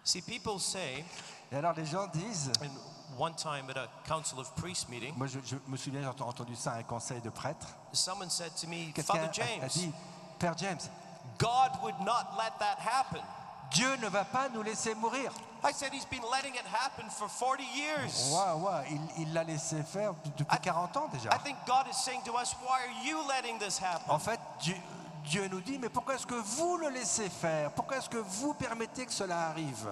See, people say, Et alors, les gens disent, and one time at a council of priests meeting, moi je me souviens, j'ai entendu ça à un conseil de prêtres, someone said to me, quelqu'un Father a James, dit, Père James, God would not let that happen. Dieu ne va pas nous laisser mourir. I said he's been letting it happen for 40 years. Il l'a laissé faire depuis 40 ans déjà. I think God is saying to us, why are you letting this happen? En fait, Dieu nous dit, mais pourquoi est-ce que vous le laissez faire? Pourquoi est-ce que vous permettez que cela arrive?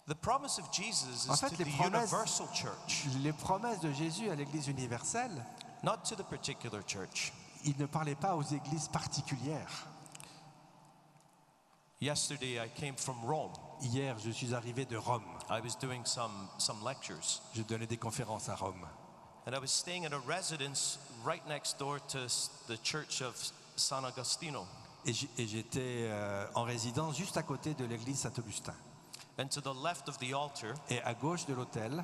The promise of Jesus En is fait, to les the promesses- universal church, Les promesses de Jésus à l'Église universelle, not to the particular church. il ne parlait pas aux églises particulières. Yesterday I came from Rome. Hier, je suis arrivé de Rome. I was doing some lectures, Je donnais des conférences à Rome. and I was staying at a residence right next door to the church of San Agostino. Et j'étais en résidence juste à côté de l'église Saint-Augustin. And to the left of the altar Et à gauche de l'autel,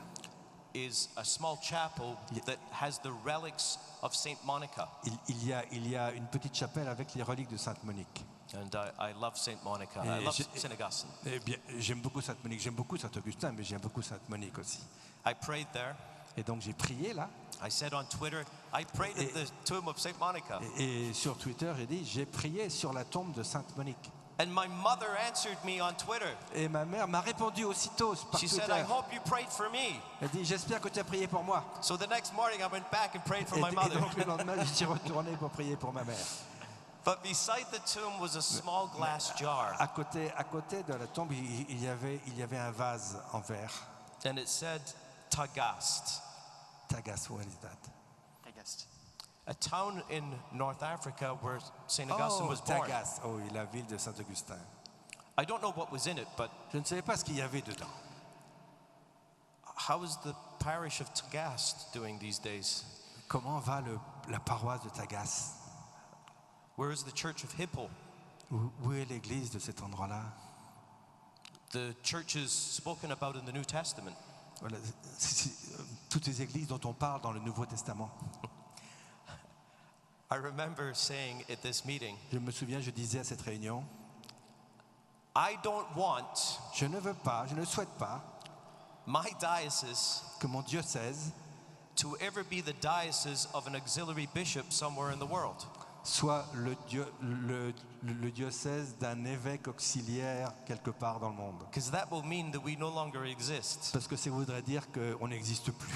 is a small chapel that has the relics of Saint Monica. il y a une petite chapelle avec les reliques de Sainte Monique. And I love Saint Monica. Et I love j'ai- Saint Augustine. Eh bien, j'aime beaucoup Sainte Monique, j'aime beaucoup Saint-Augustin, mais j'aime beaucoup Sainte Monique aussi. I prayed there. Et donc j'ai prié là. I said on Twitter, I prayed at the tomb of Saint Monica. Et sur Twitter, j'ai dit, j'ai prié sur la tombe de Sainte Monique. And my mother answered me on Twitter. Et ma mère m'a répondu aussitôt par She Twitter. said, I hope you prayed for me. Elle dit, j'espère que tu as prié pour moi. So the next morning I went back and prayed for Et my mother. donc le lendemain, je suis retourné pour prier pour ma mère. But beside the tomb was a small glass jar. À côté de la tombe, il y avait un vase en verre. And it said, Tagast, Tagas, what is that? Tagaste. a town in North Africa where St. Augustine was born. Tagas, oh oui, la ville de Saint-Augustin. I don't know what was in it, but Je ne savais pas ce qu'il y avait dedans. how is the parish of Tagast doing these days? Comment va la paroisse de Tagas? Where is the church of Hippo? Où est l'église de cet endroit-là? The churches spoken about in the New Testament. Voilà, toutes les églises dont on parle dans le Nouveau Testament. I remember saying at this meeting, Je me souviens, je disais à cette réunion, I don't want je ne veux pas, je ne souhaite pas my diocese que mon diocèse to ever be the diocese of an auxiliary bishop somewhere in the world. soit le diocèse d'un évêque auxiliaire quelque part dans le monde. Because that will mean that we no longer exist. Parce que ça voudrait dire qu'on n'existe plus.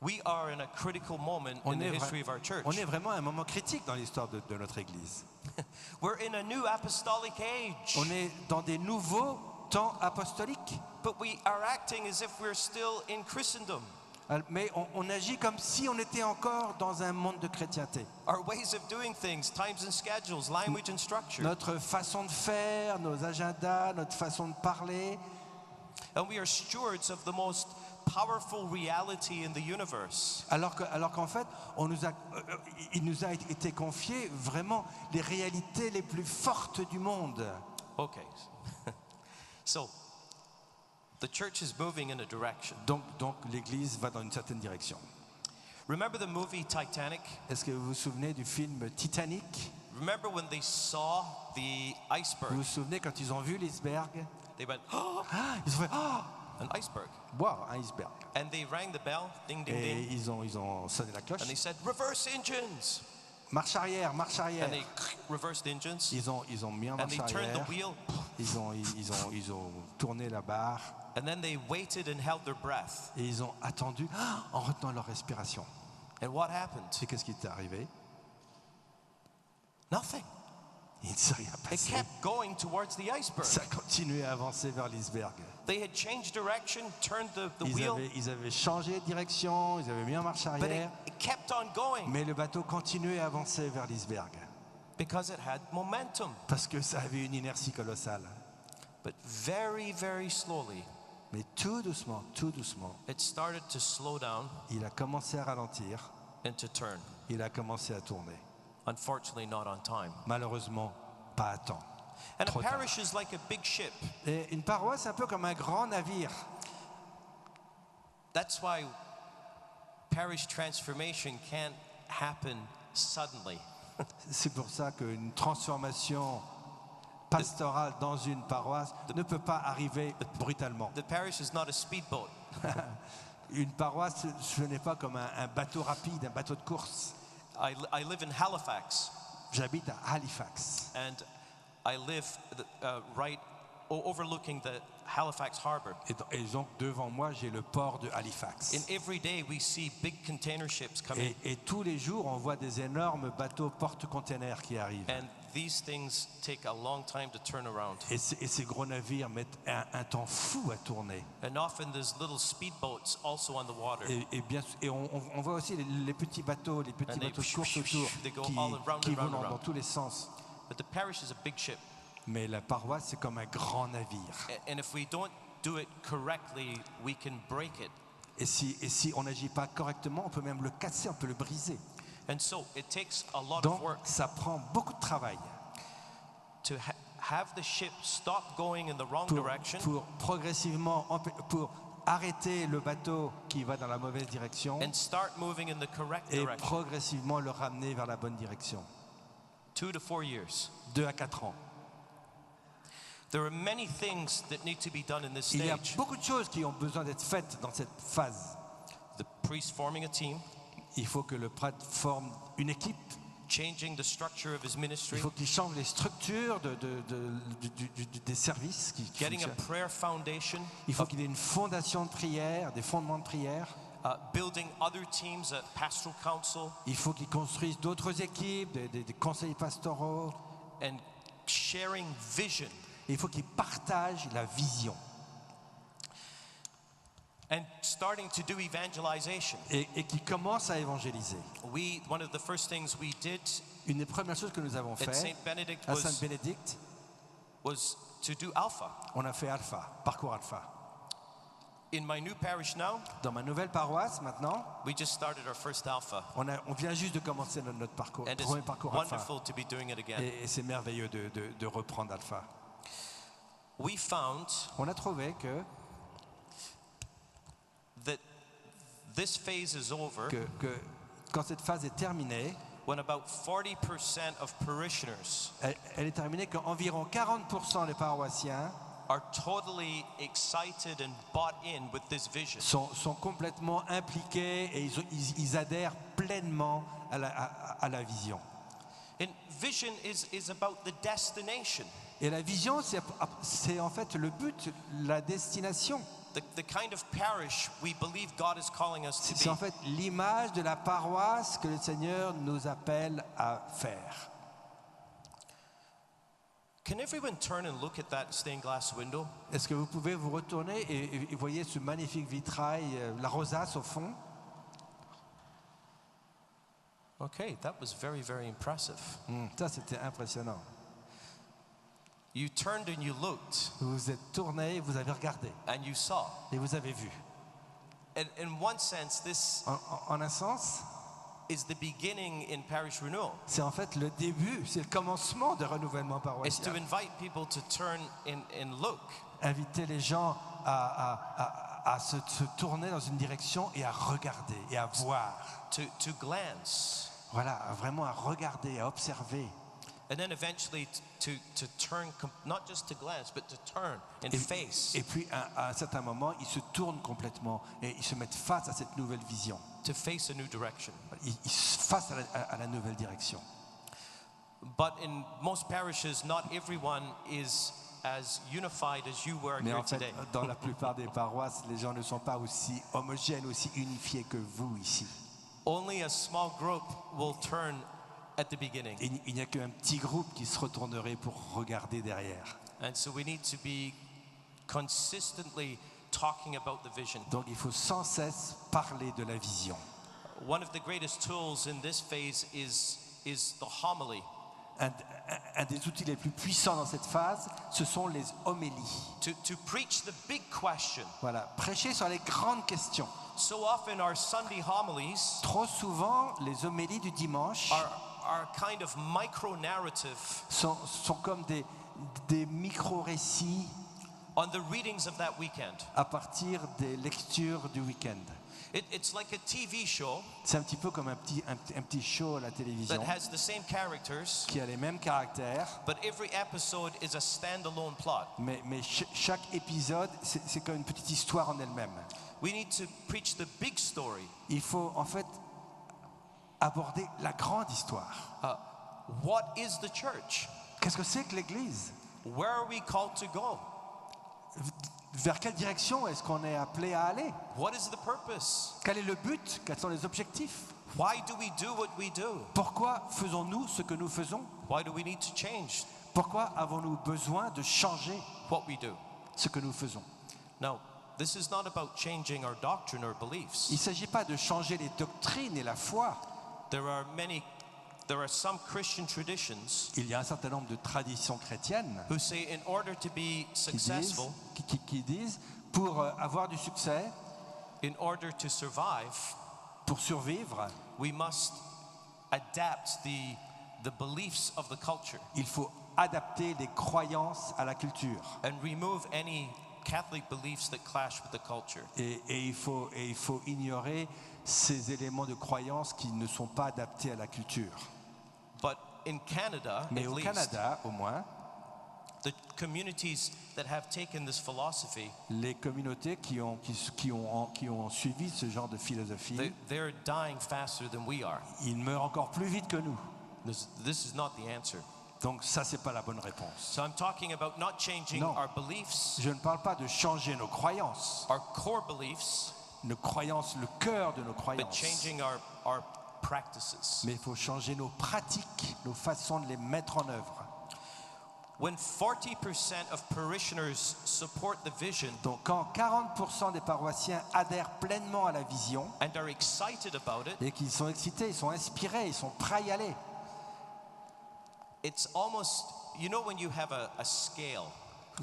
We are in a critical moment in the history of our church. On est vraiment à un moment critique dans l'histoire de notre Église. We're in a new apostolic age. On est dans des nouveaux temps apostoliques. But we are acting as if we're still in Christendom. Mais on agit comme si on était encore dans un monde de chrétienté. Our ways of doing things, times and schedules, language and structure. Notre façon de faire, nos agendas, notre façon de parler. And we are stewards of the most powerful reality in the universe. Alors qu'en fait, il nous a été confié vraiment les réalités les plus fortes du monde. Okay. So, the church is moving in a direction. Donc l'Église va dans une certaine direction. Remember the movie Titanic? Est-ce que vous vous souvenez du film Titanic? Remember when they saw the Vous iceberg? vous souvenez quand ils ont vu l'iceberg? They went, oh, Ah, ils ont fait an iceberg. wow, un iceberg. And they rang the bell, ding, ding, Et ding. ils ont sonné la cloche. And they said, reverse engines. Marche arrière, marche arrière. And they reversed engines. Ils ont mis en And marche they turned the arrière. wheel. Ils ont tourné la barre And then they waited and held their breath. et ils ont attendu en retenant leur respiration. And what happened? Et qu'est-ce qui est arrivé? Nothing. Il ne s'est rien It passé. kept going towards the iceberg. Ça continuait à avancer vers l'iceberg. They had changed direction, turned the wheel, Ils avaient changé de direction, ils avaient mis en marche but arrière, it kept on going mais le bateau continuait à avancer vers l'iceberg because it had momentum. parce que ça avait une inertie colossale. But very, very slowly, Mais tout doucement, it started to slow down il a commencé à ralentir, and to turn. il a commencé à tourner. Unfortunately, not on time. Malheureusement, pas à temps. And a Trop tard. parish is like a big ship. Et une paroisse, c'est un peu comme un grand navire. That's why parish transformation can't happen suddenly. C'est pour ça qu'une transformation pastorale dans une paroisse ne peut pas arriver brutalement. The parish is not a speedboat. Une paroisse, ce n'est pas comme un bateau rapide, un bateau de course. I live in Halifax, J'habite à Halifax. and I live right overlooking the Halifax harbor. Et donc devant moi, j'ai le port de Halifax. And every day we see big container ships coming. Et tous les jours, on voit des énormes bateaux porte-containers qui arrivent. And these things take a long time to turn around. Et ces gros navires mettent un temps fou à tourner. And often there's little speedboats also on the water. Et on voit aussi les petits bateaux, les petits And they- bateaux de course autour they go all around qui and round vont and dans round. tous les sens. But the parish is a big ship. Mais la paroisse, c'est comme un grand navire. And if we don't do it correctly, we can break it. Et si on n'agit pas correctement, on peut même le casser, on peut le briser. And so it takes a lot Donc, of work ça prend beaucoup de travail to have the ship stop going in the wrong direction pour progressivement, pour arrêter le bateau qui va dans la mauvaise direction and start moving in the correct et direction. progressivement le ramener vers la bonne direction. 2 to 4 years. 2 à 4 ans. There are many things that need to be done in this Il y a stage. beaucoup de choses qui ont besoin d'être faites dans cette phase. The priest forming a team, Il faut que le prêtre forme une équipe. changing the structure of his Il ministry, faut qu'il change les structures des services qui getting a fonctionnent. prayer foundation, Il faut qu'il y ait une fondation de prière, des fondements de prière. building other teams at pastoral council, Il faut qu'il construise d'autres équipes, des conseils pastoraux. and sharing vision. Et il faut qu'il partage la vision. And starting to do evangelization. Et qu'il commence à évangéliser. One of the first things we did Une des premières choses que nous avons at fait Saint Benedict à Saint-Bénédicte, was to do Alpha. on a fait Alpha, parcours Alpha. In my new parish now, Dans ma nouvelle paroisse maintenant, we just started our first Alpha. on vient juste de commencer notre parcours, And premier it's parcours Alpha. wonderful to be doing it again. Et c'est merveilleux de reprendre Alpha. We found On a trouvé que that this phase is over que quand cette phase est terminée, when about 40% of parishioners elle est terminée qu'environ 40% des paroissiens are totally excited and bought in with this vision. sont complètement impliqués et ils adhèrent pleinement à la vision. And vision is about the destination, Et la vision, c'est en fait le but, la destination. the kind of parish we believe God is calling us to C'est en be. fait l'image de la paroisse que le Seigneur nous appelle à faire. Can everyone turn and look at that stained glass window? Est-ce que vous pouvez vous retourner et voyez ce magnifique vitrail, la rosace au fond? Okay, that was very, very impressive. Ça, c'était impressionnant. You turned and you looked Vous vous êtes tourné, vous avez regardé and you saw. et vous avez vu. And in one sense, this En un sens, is the beginning in parish renewal. c'est en fait le début, c'est le commencement de renouvellement It's to paroissial. invite people to turn and look. Inviter les gens à se tourner dans une direction et à regarder et à voir. To glance, Voilà, vraiment à regarder, à observer. and then eventually to turn, not just to glance, but to turn and face, Et puis à un certain moment, ils se tournent complètement et ils se mettent face à cette nouvelle vision. to face a new direction. Ils se face à la nouvelle direction. But in most parishes, not everyone is as unified as you were Mais here en fait, today. dans la plupart des paroisses, les gens ne sont pas aussi homogènes, aussi unifiés que vous ici. Only a small group will turn at the beginning. Et il n'y a qu'un petit groupe qui se retournerait pour regarder derrière. And so we need to be consistently talking about the vision. Donc il faut sans cesse parler de la vision. One of the greatest tools in this phase is the homily. Un des outils les plus puissants dans cette phase, ce sont les homélies. To preach the big question. Voilà, prêcher sur les grandes questions. So often our Sunday homilies Trop souvent, les homélies du dimanche are kind of micro-narrative sont comme des micro-récits on the readings of that weekend. à partir des lectures du week-end. It's like a TV show C'est un petit peu comme un petit show à la that télévision has the same characters, qui a les mêmes caractères, but every episode is a standalone plot. mais chaque épisode, c'est comme une petite histoire en elle-même. We need to preach the big story. Il faut en fait aborder la grande histoire. What is the church? Qu'est-ce que c'est que l'Église? Where are we called to go? Vers quelle direction est-ce qu'on est appelé à aller? What is the purpose? Quel est le but? Quels sont les objectifs? Why do we do what we do? Pourquoi faisons-nous ce que nous faisons? Why do we need to change Pourquoi avons-nous besoin de changer what we do? ce que nous faisons? Now, this is not about changing our doctrine or beliefs. Il ne s'agit pas de changer les doctrines et la foi. There are some Christian traditions Il y a un certain nombre de traditions chrétiennes who say in order to be successful, qui disent pour avoir du succès, in order to survive, pour survivre, we must adapt the beliefs of the culture il faut adapter les croyances à la culture. and remove any Catholic beliefs that clash with the culture. Et il faut ignorer ces éléments de croyance qui ne sont pas adaptés à la culture. But in Canada, Mais at au least, Canada, au moins, the communities that have taken this philosophy, Les communautés qui ont suivi ce genre de philosophie, they're dying faster than we are. ils meurent encore plus vite que nous. This is not the answer. Donc ça, c'est pas la bonne réponse. So I'm talking about not changing Non. our beliefs, Je ne parle pas de changer nos croyances, our core beliefs, le cœur de nos but croyances. changing our practices. Mais il faut changer nos pratiques, nos façons de les mettre en œuvre. When 40% of parishioners support the vision Donc quand 40% des paroissiens adhèrent pleinement à la vision and are excited about it, et qu'ils sont excités, ils sont inspirés, ils sont prêts à y aller, it's almost, you know, when you have a scale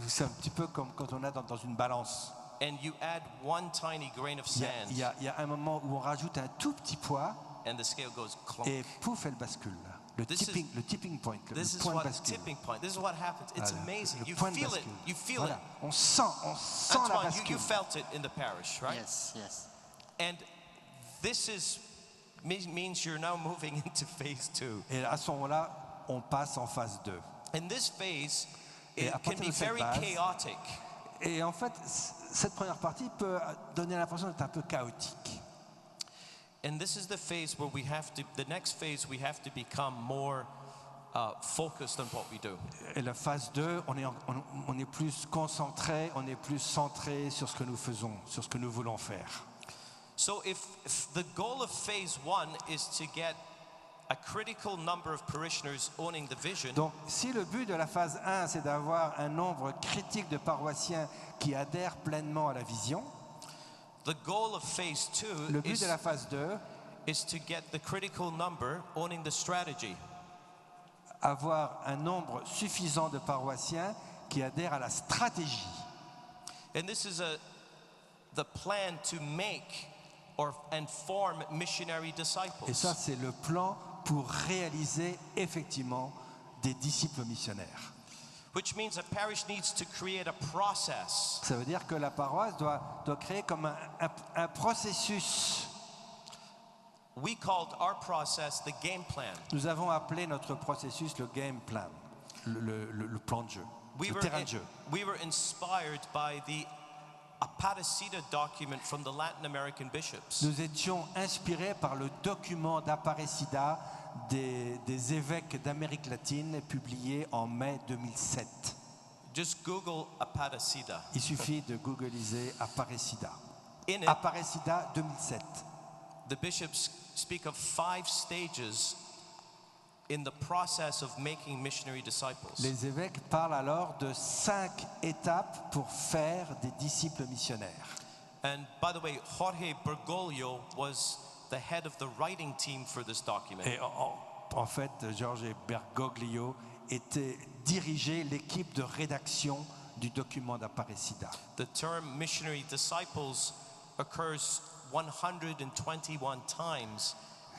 c'est un petit peu comme quand on est dans une balance. and you add one tiny grain of Il y a- sand il y a, il y a un moment où on rajoute un tout petit poids and the scale goes clunk. et pouf, elle bascule. Le This tipping point, le This is point de what bascule. tipping point. This is what happens. It's Voilà, amazing. le You point de feel it. bascule. You feel Voilà. it. On sent la Antoine, bascule. you felt it in the parish, right? Yes, yes. And this means you're now moving into phase 2. Et à ce moment-là, on passe en phase 2. And this phase, Et it à can partir be de cette very base, chaotic. Et en fait, cette première partie peut donner l'impression d'être un peu chaotique. And this is the phase where the next phase, we have to become more focused on what we do. Et la phase 2, on est plus concentré, on est plus centré sur ce que nous faisons, sur ce que nous voulons faire. So if the goal of phase 1 is to get a critical number of parishioners owning the vision, Donc, si le but de la phase 1, c'est d'avoir un nombre critique de paroissiens qui adhèrent pleinement à la vision, the goal of phase 2 le but de la phase 2, is to get the critical number owning the strategy. avoir un nombre suffisant de paroissiens qui adhèrent à la stratégie. And this is the plan to make and form missionary disciples. Et ça, c'est le plan pour réaliser effectivement des disciples missionnaires. Which means a parish needs to create a process. Ça veut dire que la paroisse doit créer comme un processus. We called our process the game plan. Nous avons appelé notre processus le game plan, le plan de jeu, le terrain de jeu. We were inspired by the Aparecida document from the Latin American bishops. Nous étions inspirés par le document d'Aparecida des évêques d'Amérique latine publié en mai 2007. Just Google Aparecida. Il suffit de googliser Aparecida. In it, Aparecida 2007. the bishops speak of 5 stages in the process of making missionary disciples. Les évêques parlent alors de 5 étapes pour faire des disciples missionnaires. And by the way, Jorge Bergoglio was the head of the writing team for this document. Et en fait, Jorge Bergoglio dirigeait l'équipe de rédaction du document d'Aparecida. The term missionary disciples occurs 121 times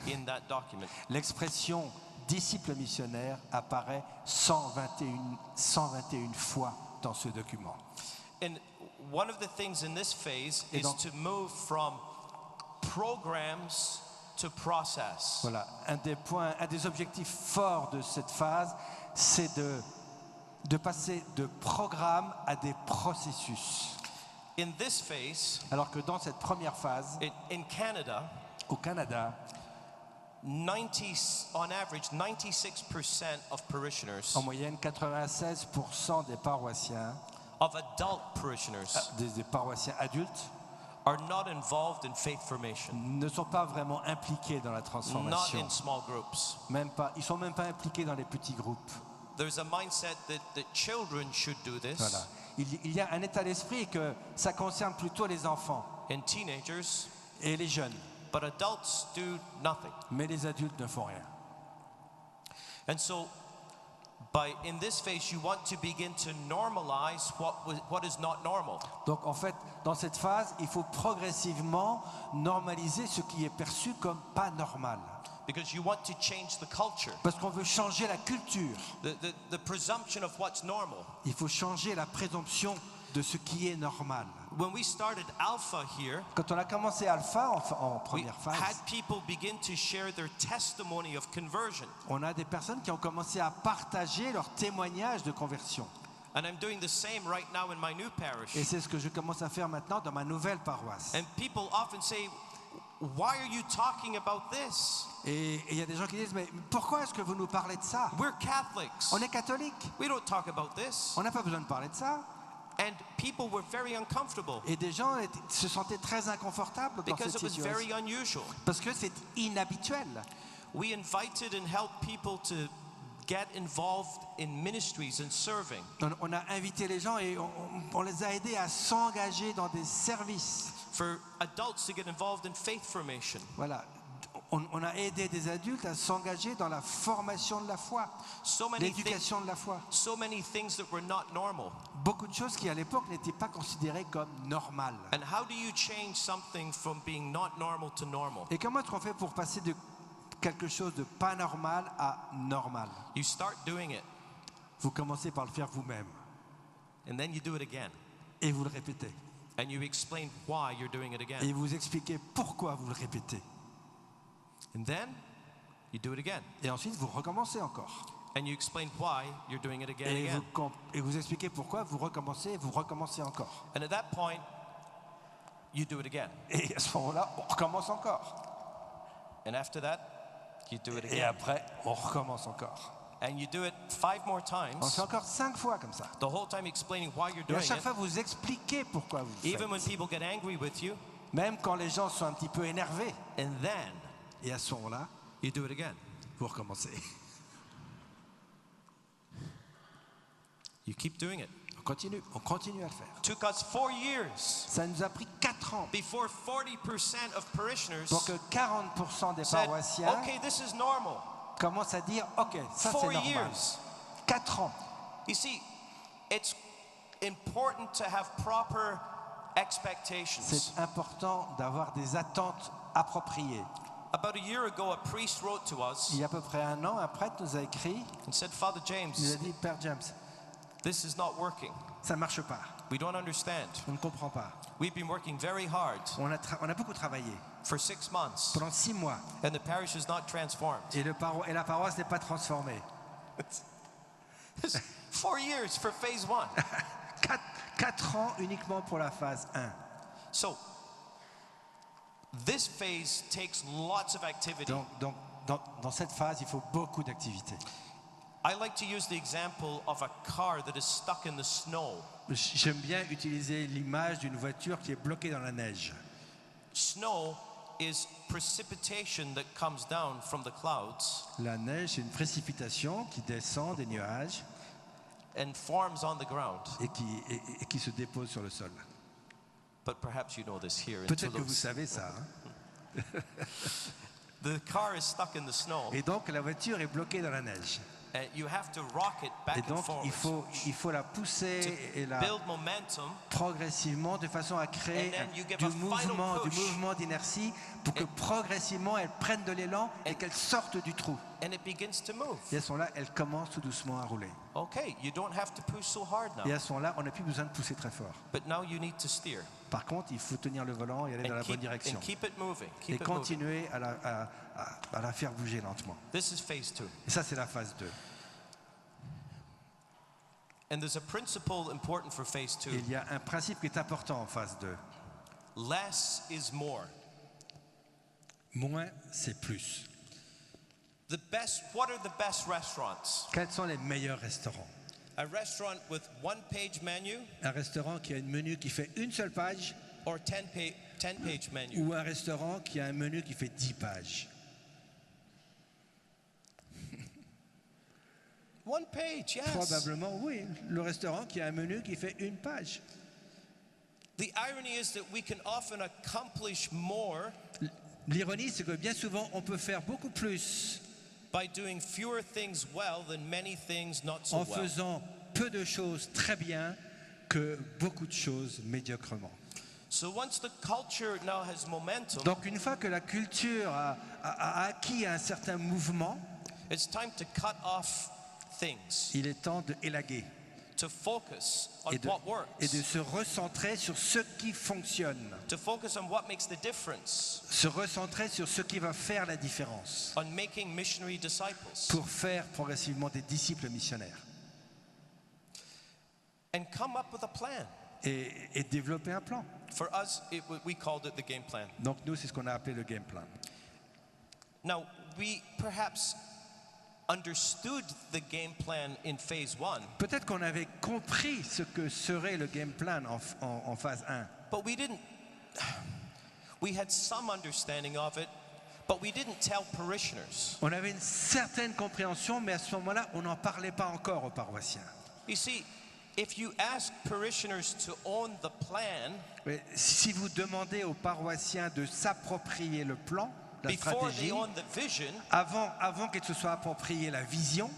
in that document. L'expression disciple missionnaire apparaît 121 fois dans ce document. And one of the things in this phase Et is donc- to move from programs to process. Voilà, un des objectifs forts de cette phase, c'est de passer de programmes à des processus. In this phase, Alors que dans cette première phase, in Canada, au Canada, on average, 96% of parishioners, en moyenne, 96% des paroissiens, of adult parishioners, des paroissiens adultes, are not involved in faith formation, ne sont pas vraiment impliqués dans la not transformation. in small groups. Ils sont même pas impliqués dans les petits groupes. There's a mindset that children should do this, Voilà. Il y a un état d'esprit que ça concerne plutôt les enfants and teenagers, et les jeunes, but adults do nothing. mais les adultes ne font rien. And so, in this phase, you want to begin to normalize what is not normal. Donc en fait, dans cette phase, il faut progressivement normaliser ce qui est perçu comme pas normal. Because you want to change the culture, Parce qu'on veut changer la culture. the presumption of what's normal. Il faut changer la présomption de ce qui est normal. When we started Alpha here, Quand on a commencé Alpha en we première had phase, people begin to share their testimony of conversion. on a des personnes qui ont commencé à partager leur témoignage de conversion. And I'm doing the same right now in my new parish. Et c'est ce que je commence à faire maintenant dans ma nouvelle paroisse. And people often say, why are you talking about this? Et il y a des gens qui disent, mais pourquoi est-ce que vous nous parlez de ça? We're Catholics. On est catholique, We don't talk about this. on n'a pas besoin de parler de ça. And people were very uncomfortable Et des gens se sentaient très inconfortables dans because cette it was situation. very unusual. Parce que c'est inhabituel. We invited and helped people to get involved in ministries and serving. On a invité les gens et on les a aidés à s'engager dans des services. For adults to get involved in faith formation. Voilà. On a aidé des adultes à s'engager dans la formation de la foi, l'éducation de la foi. So many things that were not normal. Beaucoup de choses qui à l'époque n'étaient pas considérées comme normales. And how do you change something from being not normal to normal? Et comment est-ce qu'on fait pour passer de quelque chose de pas normal à normal? You start doing it, Vous commencez par le faire vous-même and then you do it again. et vous le répétez. And you explain why you're doing it Et again. vous expliquez pourquoi vous le répétez. And then you do it again. Et ensuite vous recommencez encore. And you explain why you're doing it again and Et again. vous expliquez pourquoi vous recommencez encore. And at that point, you do it again. Et à ce moment-là, on recommence encore. And after that, you do it Et again. après, on recommence encore. And you do it 5 more On times, fait encore 5 fois comme ça. the whole time explaining why you're Et à doing chaque it. fois, vous expliquez pourquoi vous le Even when faites. people get angry with you, Même quand les gens sont un petit peu énervés. and then Et à ce moment-là, you do it again. vous recommencez. You keep doing it. On continue à le faire. Took us 4 years Ça nous a pris 4 ans before 40% of parishioners pour que 40% des said, paroissiens okay, this is normal. commencent à dire, ok, ça 4 c'est normal. years. 4 ans. You see, it's important to have proper expectations. C'est important d'avoir des attentes appropriées. About a year ago, a priest wrote to us Il y a à peu près 1 an, un prêtre nous a écrit, and said, Father il nous a James, dit, Père James, this is not working. ça ne marche pas, We don't understand. on ne comprend pas. We've been working very hard On a beaucoup travaillé for 6 months, pendant 6 mois and the parish is not transformed. et la paroisse n'est pas transformée. 4 years for phase 1. 4 ans uniquement pour la phase 1. So, this phase takes lots of activity. Donc, dans cette phase, il faut beaucoup d'activités. I like to use the example of a car that is stuck in the snow. J'aime bien utiliser l'image d'une voiture qui est bloquée dans la neige. Snow is precipitation that comes down from the clouds La neige, c'est une précipitation qui descend des nuages and forms on the ground. et qui se dépose sur le sol. But perhaps you know this here in Peut-être que vous Toulouse. savez ça. Hein. The car is stuck in the snow, Et donc la voiture est bloquée dans la neige. and you have to rock it Et back and donc forth il faut la pousser et to la build momentum, progressivement de façon à créer And then you give du a final push. mouvement d'inertie pour que progressivement elle prenne de l'élan et qu'elle sorte du trou. and it begins to move. Et à ce moment-là, elle commence tout doucement à rouler. Okay, you don't have to push so hard Et now, à ce moment-là, on n'a plus besoin de pousser très fort. but now you need to steer Par contre, il faut tenir le volant et aller dans la bonne direction. and keep it moving. Et Keep it moving. continuer à la faire bouger lentement. This is phase 2. Et ça, c'est la phase 2. And there's a principle important for phase 2. Et il y a un principe qui est important en phase 2. Less is more. Moins, c'est plus. What are the best restaurants? Quels sont les meilleurs restaurants? A restaurant with 1-page menu Un restaurant qui a un menu qui fait une seule page or 10-page menu? ou un restaurant qui a un menu qui fait 10 pages? 1 page, yes. Probablement, oui. Le restaurant qui a un menu qui fait une page. The irony is that we can often accomplish more L'ironie, c'est que bien souvent, on peut faire beaucoup plus by doing fewer things well than many things not so en well. faisant peu de choses très bien que beaucoup de choses médiocrement. So once the culture now has momentum, Donc une fois que la culture a acquis un certain mouvement, it's time to cut off things, il est temps de élaguer to focus on et de what works, se recentrer sur ce qui fonctionne, to focus on what makes the difference, se recentrer sur ce qui va faire la différence on making missionary disciples. pour faire progressivement des disciples missionnaires. and come up with a plan. et développer un plan. For us, we called it the game plan. Donc nous, c'est ce qu'on a appelé le game plan. Now, we perhaps understood the game plan in phase 1, Peut-être qu'on avait compris ce que serait le game plan en phase 1, but we had some understanding of it, but we didn't tell parishioners. on avait une certaine compréhension, mais à ce moment-là, on n'en parlait pas encore aux paroissiens. You see, if you ask parishioners to own the plan Mais si vous demandez aux paroissiens de s'approprier le plan, la before they stratégie, own the vision, avant qu'ils se soient approprié la vision,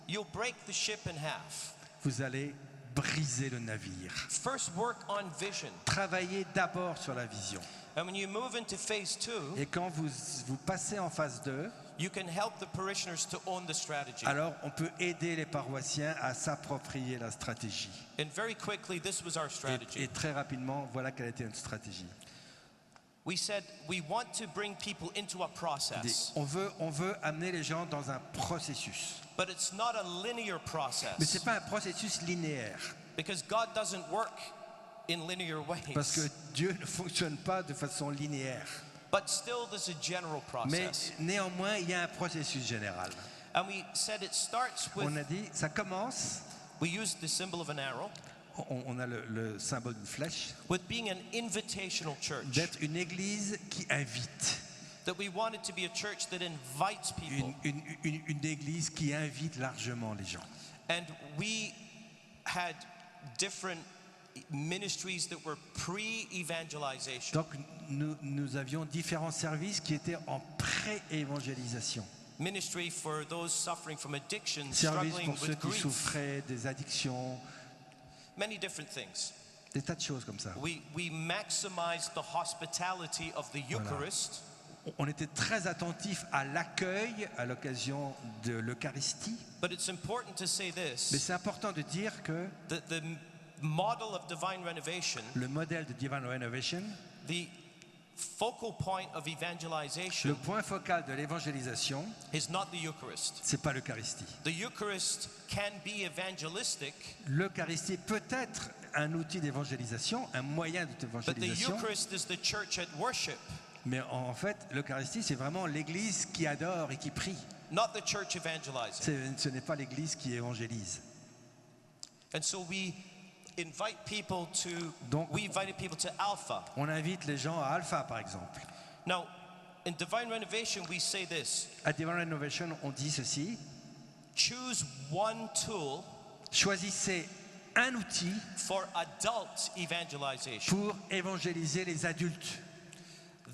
you'll break the ship in half. vous allez briser le navire. First, work on vision. Travaillez d'abord sur la vision. And when you move into phase 2, Et quand vous passez en phase 2, you can help the parishioners to own the strategy. alors on peut aider les paroissiens à s'approprier la stratégie. And very quickly, this was our Et strategy. très rapidement, voilà quelle était notre stratégie. We said we want to bring people into a process, On veut amener les gens dans un processus. but it's not a linear Mais ce process n'est pas un processus linéaire. because God doesn't work in linear Parce que ways. Dieu ne fonctionne pas de façon linéaire. But still, there's a general Mais process. néanmoins, il y a un processus général. And we said it starts On with, a dit, ça commence, we used the symbol of an arrow, on a le symbole d'une flèche, with being an invitational church. d'être une église qui invite. That we wanted to be a church that invites people. Une église qui invite largement les gens. And we had different ministries that were pre-evangelization. Donc nous avions différents services qui étaient en pré-évangélisation. Ministry for those suffering from addiction, Service struggling pour ceux with qui grief, souffraient des addictions, many different things. des tas de choses comme ça. We maximized the hospitality of the Eucharist, On était très attentifs à l'accueil à l'occasion de l'Eucharistie. but it's important to say Mais this, c'est important de dire que the model of divine renovation, le modèle de Divine Renovation, the focal point of le evangelization point focal de l'évangélisation, is not the Eucharist. c'est pas l'Eucharistie. The Eucharist can be evangelistic, L'Eucharistie peut être un outil d'évangélisation, un moyen but the d'évangélisation, Eucharist is the church at worship, mais en fait, l'Eucharistie, c'est vraiment l'Église qui adore et qui prie. not the church evangelizing. Ce n'est pas l'Église qui évangélise. And so we invite people to, Donc- we invited people to Alpha. On invite les gens à Alpha, par exemple. Now, in divine renovation, we say this: À Divine Renovation, on dit ceci: choose one tool choisissez un outil for adult evangelization pour évangéliser les adultes,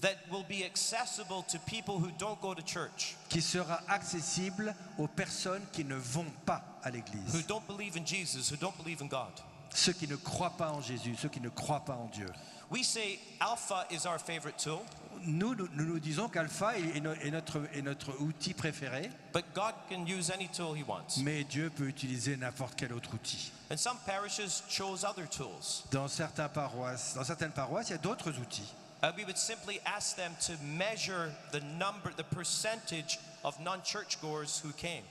that will be accessible to people who don't go to church, qui sera accessible aux personnes qui ne vont pas à who l'Église, don't believe in Jesus, who don't believe in God. ceux qui ne croient pas en Jésus, ceux qui ne croient pas en Dieu. We say Alpha is our favorite tool, Nous disons qu'Alpha est notre outil préféré, but God can use any tool He wants. mais Dieu peut utiliser n'importe quel autre outil. And some parishes chose other tools. Dans certaines paroisses, il y a d'autres outils. We would simply ask them to measure the percentage of non-churchgoers who came.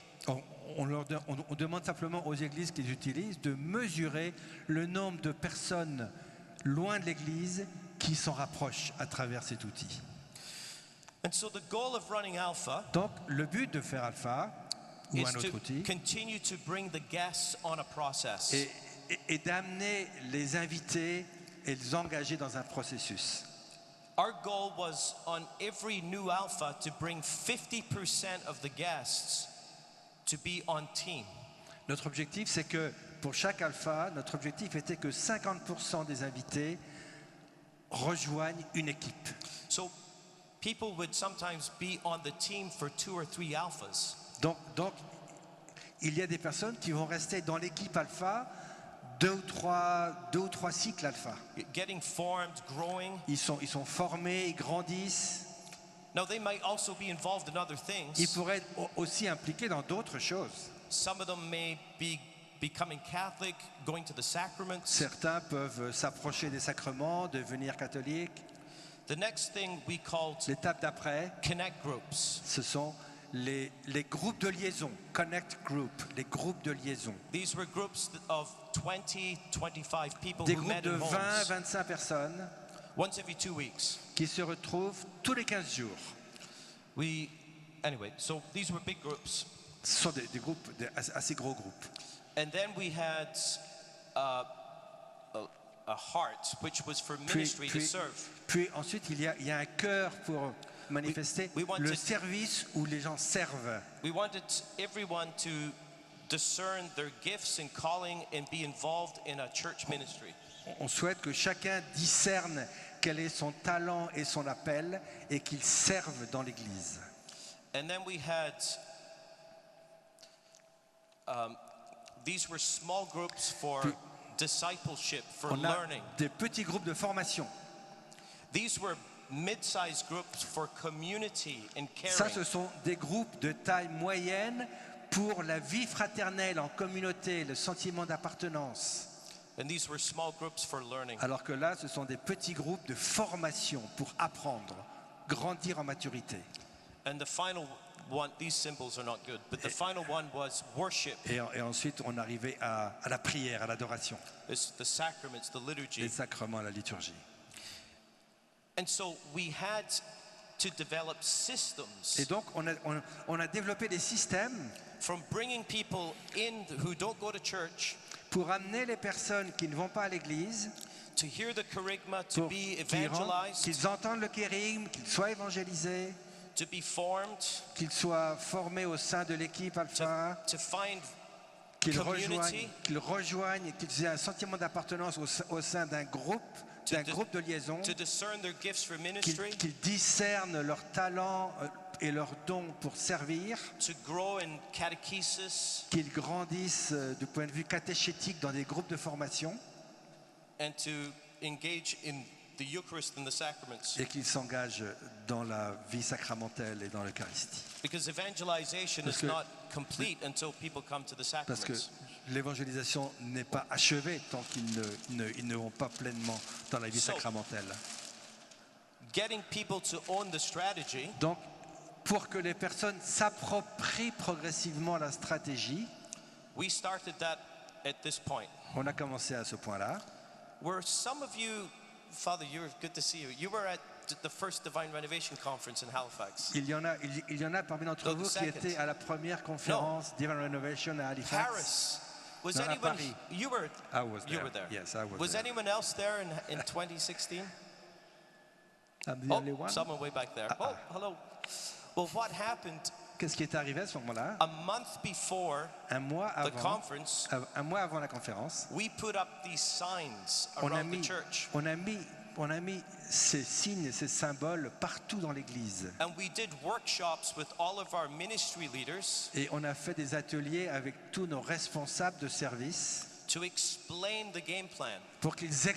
On demande simplement aux églises qu'ils utilisent de mesurer le nombre de personnes loin de l'église qui s'en rapprochent à travers cet outil. And so the goal of running Alpha Donc le but de faire Alpha ou is un autre to outil continue to bring the guests on a process. est d'amener les invités et les engager dans un processus. Our goal was on every new Alpha to bring 50% of the guests to be on team. Notre objectif, c'est que pour chaque Alpha, notre objectif était que 50% des invités rejoignent une équipe. So people would sometimes be on the team for 2 or 3 Alphas. Donc, il y a des personnes qui vont rester dans l'équipe Alpha deux ou trois cycles Alpha. Getting formed, growing. Ils sont formés, ils grandissent. Now they might also be involved in other Ils things. pourraient être aussi impliqués dans d'autres choses. Some of them may be becoming Catholic, going to the sacraments. Certains peuvent s'approcher des sacrements, devenir catholiques. The next thing we called L'étape d'après, connect groups. ce sont les groupes de liaison, Connect Group, les groupes de liaison. These were groups of 20, 25 people Des who groupes met de in 20, homes 25 personnes once every 2 weeks. qui se retrouvent tous les 15 jours. Anyway, so these were big groups. Ce sont des groupes, assez gros groupes. And then we had a heart, which was for ministry to serve. Puis ensuite, il y a un cœur pour manifester We wanted- le service où les gens servent. We wanted everyone to discern their gifts and calling and be involved in a church ministry. On souhaite que chacun discerne quel est son talent et son appel et qu'il serve dans l'Église. And then we had, these were small groups for Puis- discipleship, for On a learning. des petits groupes de formation. These were mid-sized groups for community and Ça, caring. ce sont des groupes de taille moyenne pour la vie fraternelle en communauté, le sentiment d'appartenance. And these were small groups for learning. Alors que là, ce sont des petits groupes de formation pour apprendre, grandir en maturité. And the final one, these symbols are not good, but the final one was worship. Et ensuite, on arrivait à la prière, à l'adoration, It's the sacraments, the liturgy. les sacrements, la liturgie. And so we had to develop systems Et donc, on a développé des systèmes from bringing people in who don't go to church pour amener les personnes qui ne vont pas à l'église, to hear the kerygma, to pour be qu'ils evangelized, entendent le kérigme, qu'ils soient évangélisés, to be formed, qu'ils soient formés au sein de l'équipe Alpha, to find qu'ils community, rejoignent, qu'ils aient un sentiment d'appartenance au sein d'un groupe de liaison, to discern their gifts for qu'ils ministry, discernent leurs talents et leurs dons pour servir, to grow in catechesis, qu'ils grandissent du point de vue catéchétique dans des groupes de formation and to engage in the Eucharist and the sacraments. et qu'ils s'engagent dans la vie sacramentelle et dans l'Eucharistie. Because evangelization Parce is que- not complete until people come to the Parce que sacraments. l'évangélisation n'est pas achevée tant qu'ils ne vont pas pleinement dans la vie So- sacramentelle. Getting people to own the strategy, Donc, pour que les personnes s'approprient progressivement la stratégie, we started that at this point. on a commencé à ce point-là. Were some of you, Father, you're good to see you. You were at the first Divine Renovation Conference in Halifax. Il y en a parmi d'entre No, the vous qui second. étaient à la première conférence Divine Renovation à Halifax. Paris. Was No, at anyone? Paris. You were. I was You there. were there. Yes, I was Was there. anyone else there in 2016? I'm the only one. Someone way back there. Oh, hello. Well, what happened Qu'est-ce qui est arrivé à ce moment-là? a month before Un mois the avant, conference, la conférence, we put up these signs on a around the mis, church. on a mis ces signes, ces symboles partout dans l'église. And we did workshops with all of our ministry leaders Et on a fait des ateliers avec tous nos responsables de service to explain the game plan. pour qu'ils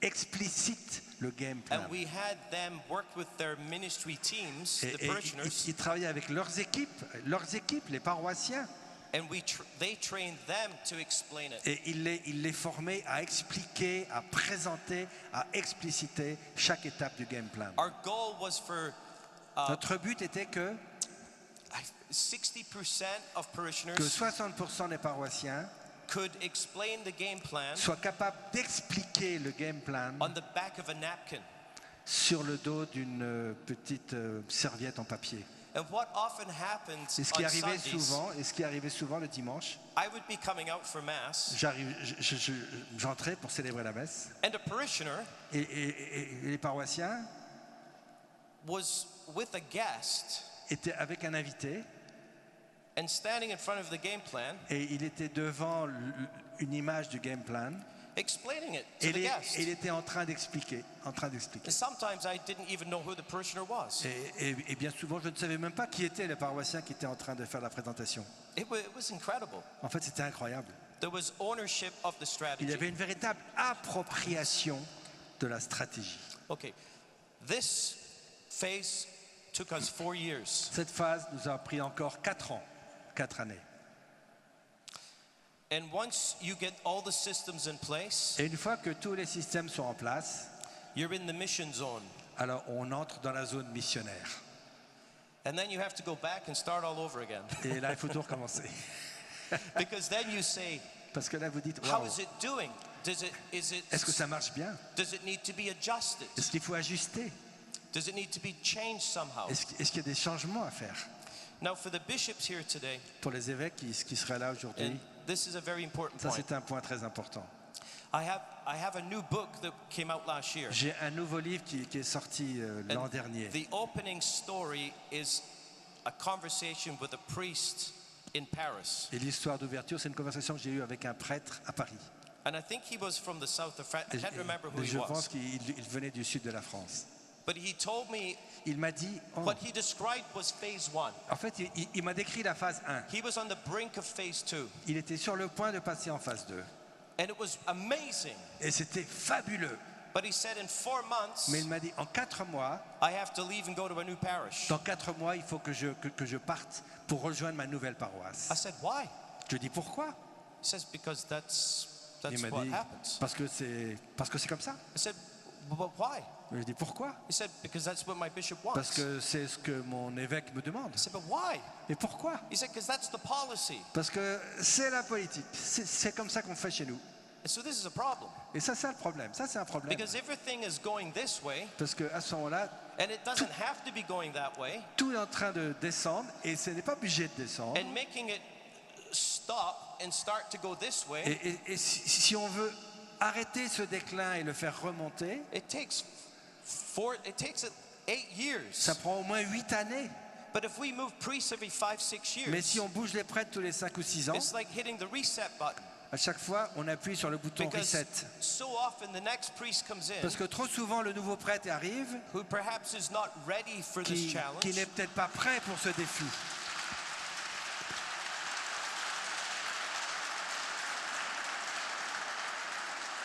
explicitent le game plan. And we had them work with their ministry teams, Et, the et parishioners, ils travaillaient avec leurs équipes, les paroissiens. and they trained them to explain it. Et ils les formaient à expliquer, à présenter, à expliciter chaque étape du game plan. Our goal was for Notre but était que 60% of que parishioners 60% des paroissiens could explain the game plan soient capables d'expliquer le game plan on the back of a napkin. sur le dos d'une petite serviette en papier. And what often happens Et ce qui on arrivait Sundays, souvent le dimanche, I would be coming out for mass, j'entrais pour célébrer la messe and a parishioner et les paroissiens was with a guest étaient avec un invité and standing in front of the game plan, et il était devant une image du game plan explaining it to et the guest. il était en train d'expliquer. And sometimes I didn't even know who the parishioner was. Et bien souvent, je ne savais même pas qui était le paroissien qui était en train de faire la présentation. It was incredible. En fait, c'était incroyable. There was ownership of the Il y strategy. avait une véritable appropriation de la stratégie. Okay, this phase took us 4 years. Cette phase nous a pris encore 4 ans, 4 années. And once you get all the systems in place, Et une fois que tous les systèmes sont en place, you're in the mission zone. alors on entre dans la zone missionnaire. And then you have to go back and start all over again. Et là, il faut tout recommencer. Because then you say, Parce que là, vous dites, how wow, is it doing? est-ce que ça marche bien? Does it need to be adjusted? Est-ce qu'il faut ajuster? Does it need to be changed somehow? Est-ce qu'il y a des changements à faire? Now for the bishops here today, Pour les évêques qui seraient là and aujourd'hui, this is a very important ça point. c'est un point très important. I have a new book that came out last year. J'ai un nouveau livre qui est sorti l'an And dernier. the opening story is a conversation with a priest in Paris. Et l'histoire d'ouverture, c'est une conversation que j'ai eue avec un prêtre à Paris. And I think he was from the south of France. I can't remember who Et he je pense was. qu'il venait du sud de la France. But he told me Il m'a dit, oh, what he described was phase 1. en fait, il m'a décrit la phase 1. He was on the brink of phase 2. Il était sur le point de passer en phase 2. And it was amazing. Et c'était fabuleux. But he said in 4 months, Mais il m'a dit, en 4 mois, I have to leave and go to a new parish. dans 4 mois, il faut que je parte pour rejoindre ma nouvelle paroisse. I said, why? Je lui dis, pourquoi? He says, because that's Il m'a what dit, happens. parce que c'est comme ça. I said, but why? Je lui dis, pourquoi? He said, because that's what my bishop Parce wants. que c'est ce que mon évêque me demande. I said, but why? Et pourquoi? He said, because that's the policy. Parce que c'est la politique. C'est comme ça qu'on fait chez nous. And so this is a problem. Et ça, c'est le problème. Ça, c'est un problème. Because everything is going this way, Parce qu'à ce moment-là, and it doesn't have to be going that way, tout est en train de descendre et ce n'est pas obligé de descendre. and making it stop and start to go this way, Et si on veut arrêter ce déclin et le faire remonter, it takes 8 years. ça prend au moins 8 années. But if we move priests every 5-6 Mais years, si on bouge les prêtres tous les 5 ou 6 ans, it's like hitting the reset button. à chaque fois, on appuie sur le bouton Because reset. so often the next priest comes in Parce que trop souvent, le nouveau prêtre arrive who perhaps is not ready for this qui challenge. n'est peut-être pas prêt pour ce défi.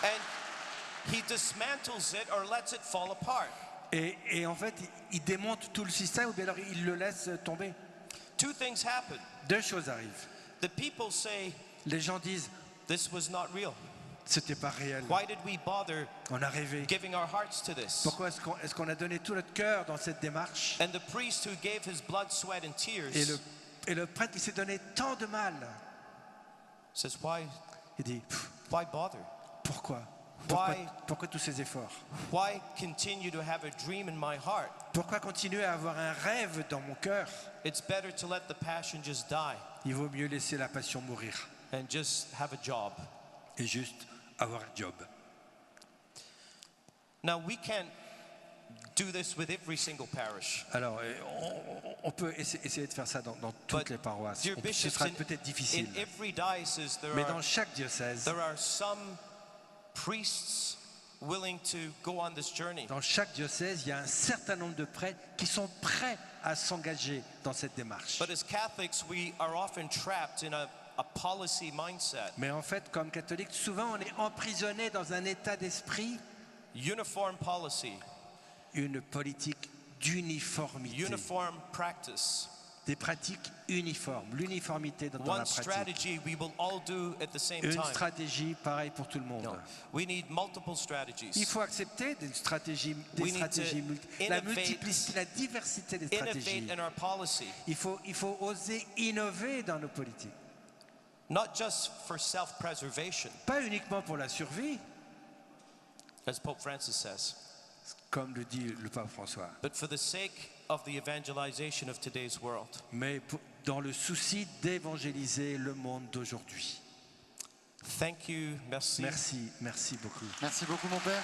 And he dismantles it or lets it fall apart. Et en fait, il démonte tout le système ou bien alors il le laisse tomber. 2 things happen. 2 choses arrivent. The people say, Les gens disent, this was not real. c'était pas réel. Why did we bother On a rêvé. giving our hearts to this? Pourquoi est-ce qu'on a donné tout notre cœur dans cette démarche? And the priest who gave his blood, sweat, and tears Et le prêtre, il s'est donné tant de mal. says, why Il dit, bother? pourquoi? Why? Pourquoi tous ces efforts? Why continue to have a dream in my heart? Pourquoi continuer à avoir un rêve dans mon cœur? It's better to let the passion just die Il vaut mieux laisser la passion mourir and just have a job. et juste avoir un job. Now, we can't do this with every single parish. Alors, on peut essayer de faire ça dans toutes But, les paroisses. dear Ce bishops, sera peut-être difficile. in every diocese, Mais dans chaque diocèse, there are some priests willing to go on this journey. dans chaque diocèse, il y a un certain nombre de prêtres qui sont prêts à s'engager dans cette démarche. But as Catholics, we are often trapped in a policy mindset. Mais en fait, comme catholique, souvent on est emprisonné dans un état d'esprit, Uniform policy, une politique d'uniformité, uniform practice. des pratiques uniformes, l'uniformité dans One la pratique. strategy we will all do at the same Une time. stratégie pareille pour tout le monde. No, we need multiple Il strategies. faut accepter des stratégies We need to la innovate- multiplicité, la diversité des stratégies. Innovate in our policy, Il faut oser innover dans nos politiques. not just for self-preservation, Pas uniquement pour la survie, as Pope Francis says, comme le dit le pape François, but for the sake of the evangelization of today's world. mais dans le souci d'évangéliser le monde d'aujourd'hui. Thank you, merci. Merci beaucoup. Merci beaucoup, mon père.